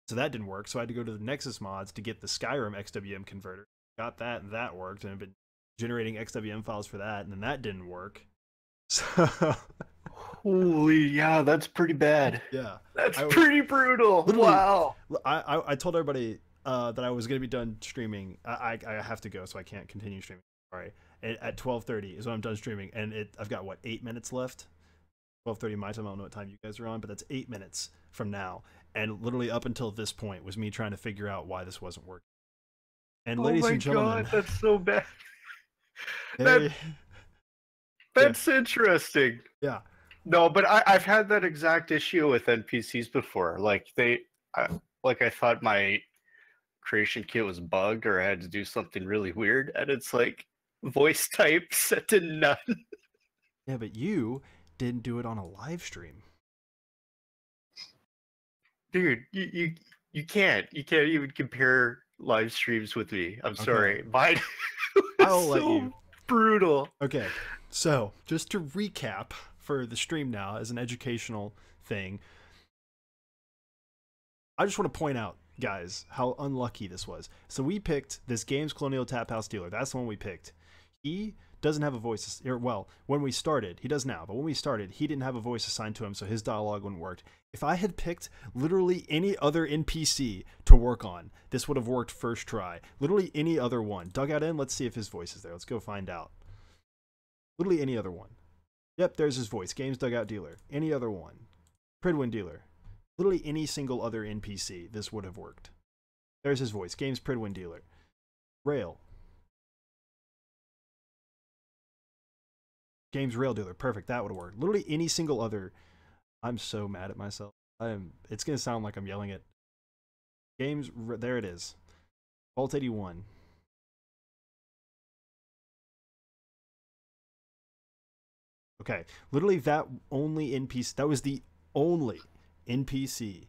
So that didn't work. So I had to go to the Nexus mods to get the Skyrim XWM converter. Got that, and that worked, and I've been generating XWM files for that, and then that didn't work. So Holy, yeah, that's pretty bad. yeah, That's pretty brutal. Wow. I told everybody that I was gonna be done streaming. I have to go, so I can't continue streaming. Sorry. At 12:30 is when I'm done streaming, and I've got what 8 minutes left. 12:30 my time. I don't know what time you guys are on, but that's 8 minutes from now. And literally up until this point was me trying to figure out why this wasn't working. And ladies and gentlemen, God, that's so bad. they, That's interesting. yeah. No, but I've had that exact issue with NPCs before. Like I thought my creation kit was bugged or I had to do something really weird, and it's like voice type set to none. Yeah, but you didn't do it on a live stream. Dude, you can't even compare live streams with me. I'm sorry. Mine I'll was let so you. brutal. Okay, so just to recap for the stream now as an educational thing, I just want to point out, guys, how unlucky this was. So we picked this Games Colonial Tap House dealer. That's the one we picked. He doesn't have a voice, well, when we started, he does now, but when we started, he didn't have a voice assigned to him, so his dialogue wouldn't work. If I had picked literally any other NPC to work on, this would have worked first try. Literally any other one. Dugout in, let's see if his voice is there. Let's go find out. Literally any other one. Yep, there's his voice. Games Dugout Dealer. Any other one. Pridwin Dealer. Literally any single other NPC, this would have worked. There's his voice. Games Pridwin Dealer. Rail. Games Rail Dealer. Perfect. That would have worked. Literally any single other. I'm so mad at myself. It's going to sound like I'm yelling at Games. There it is. Vault 81. Okay. Literally that only NPC. That was the only NPC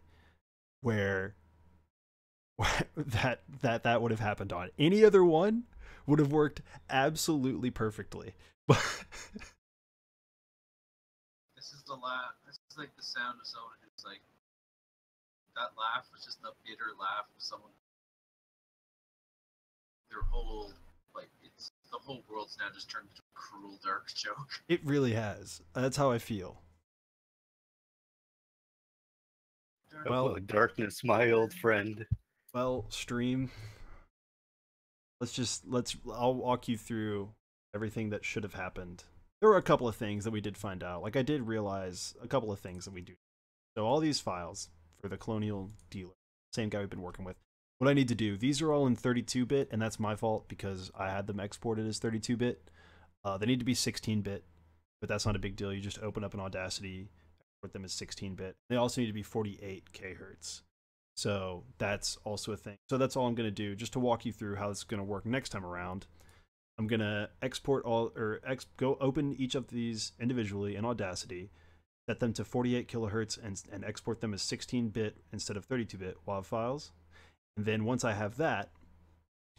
where that would have happened on. Any other one would have worked absolutely perfectly. But This is the laugh. This is like the sound of someone who's like, that laugh was just a bitter laugh of someone. Their whole, like, it's the whole world's now just turned into a cruel, dark joke. it really has. That's how I feel. Well, Oh, darkness, my old friend. Well, stream. I'll walk you through everything that should have happened. There were a couple of things that we did find out. Like I did realize a couple of things that we do. So all these files for the Colonial Dealer, same guy we've been working with, what I need to do, these are all in 32-bit, and that's my fault because I had them exported as 32-bit. They need to be 16-bit, but that's not a big deal. You just open up an Audacity, export them as 16-bit. They also need to be 48 kHz. So that's also a thing. So that's all I'm going to do, just to walk you through how this is going to work next time around. I'm going to export all, or go open each of these individually in Audacity, set them to 48 kilohertz, and export them as 16-bit instead of 32-bit WAV files. And then once I have that,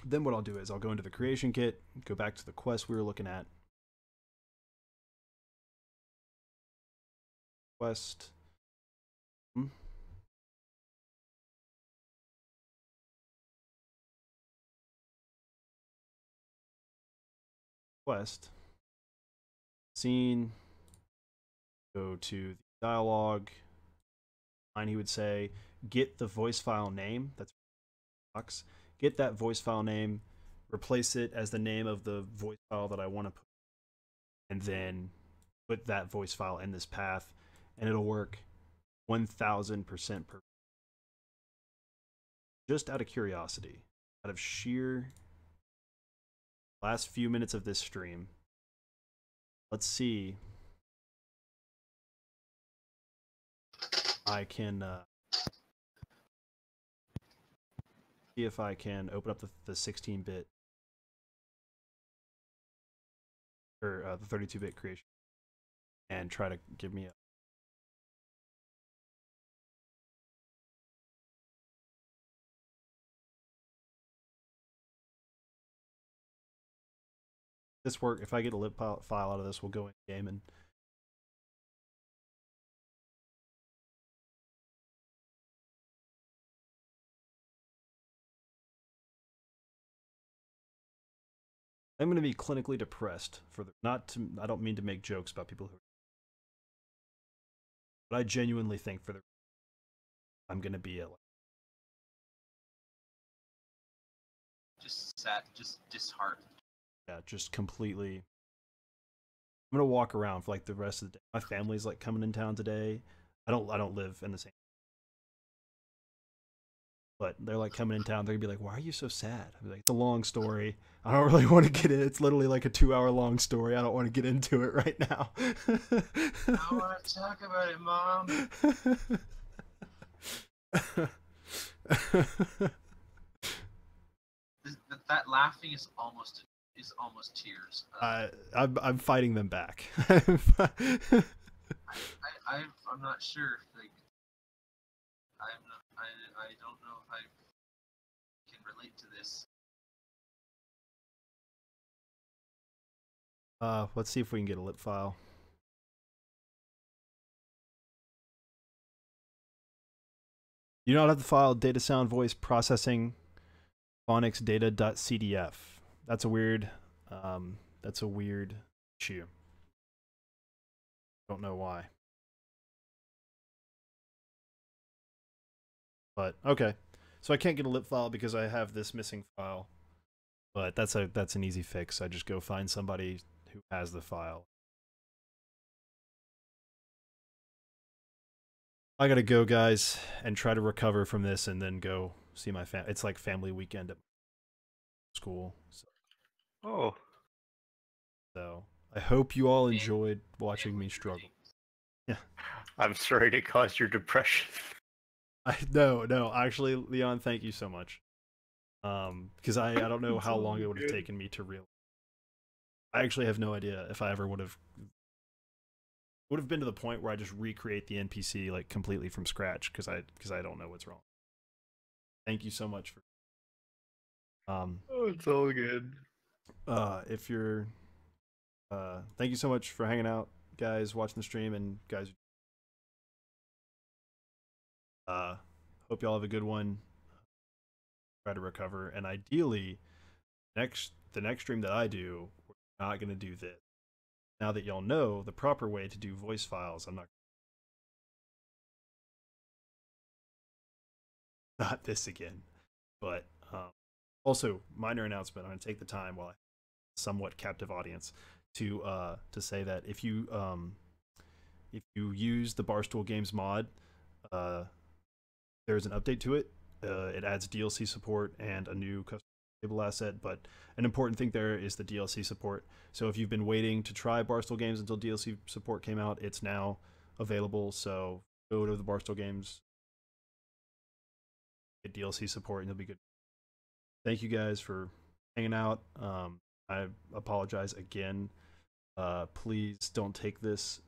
then what I'll do is I'll go into the creation kit, go back to the quest we were looking at. Quest. Quest. Scene. Go to the dialogue. And he would say, get the voice file name. That's box. Get that voice file name, replace it as the name of the voice file that I want to put, and then put that voice file in this path, and it'll work 1000% per. Just out of curiosity, out of sheer last few minutes of this stream, let's see. I can see if I can open up the 16-bit or the 32-bit creation and try to give me a. This work, if I get a lib file out of this, we'll go in game and I'm going to be clinically depressed for the I don't mean to make jokes about people who, but I genuinely think for the I'm going to be just sad, just disheartened. Yeah, just completely. I'm going to walk around for like the rest of the day. My family's like coming in town today. I don't live in the same, but they're like coming in town. They're gonna be like, "Why are you so sad?" I'm like, "It's a long story. I don't really want to get in. It's literally like a 2-hour long story. I don't want to get into it right now." I want to talk about it, Mom. That laughing is almost tears. I'm fighting them back. I'm not sure. Like, I don't know if I can relate to this. Let's see if we can get a lip file. You don't have the file data sound voice processing phonics data.cdf. That's a weird issue. Don't know why. But okay. So I can't get a lip file because I have this missing file. But that's an easy fix. I just go find somebody who has the file. I gotta go, guys, and try to recover from this and then go see my family. It's like family weekend at school. So. Oh. So I hope you all enjoyed watching me struggle. Yeah. I'm sorry to cause your depression. No, actually, Leon, thank you so much. Because I don't know how long it would have taken me to realize. I actually have no idea if I ever would have been to the point where I just recreate the NPC like completely from scratch because I don't know what's wrong. Thank you so much for. Oh, it's all good. If you're, thank you so much for hanging out, guys, watching the stream, and guys. Hope y'all have a good one. Try to recover, and ideally, the next stream that I do, we're not gonna do this. Now that y'all know the proper way to do voice files, I'm not this again. But also, minor announcement. I'm gonna take the time while I have a somewhat captive audience to say that if you use the Barstool Games mod, there's an update to it, It adds DLC support and a new custom table asset, but an important thing there is the DLC support. So if you've been waiting to try Barstool Games until DLC support came out, it's now available. So go to the Barstool Games, get DLC support, and you'll be good. Thank you guys for hanging out. I apologize again. Please don't take this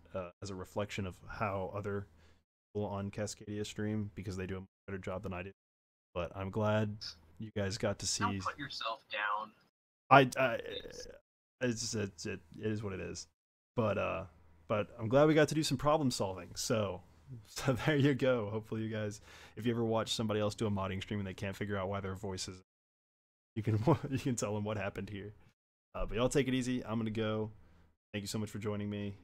as a reflection of how other people on Cascadia stream, because they do a much better job than I do. But I'm glad you guys got to see. Don't put yourself down. It is what it is. But I'm glad we got to do some problem solving. So there you go. Hopefully you guys, if you ever watch somebody else do a modding stream and they can't figure out why their voices, you can tell them what happened here. But y'all take it easy. I'm gonna go. Thank you so much for joining me.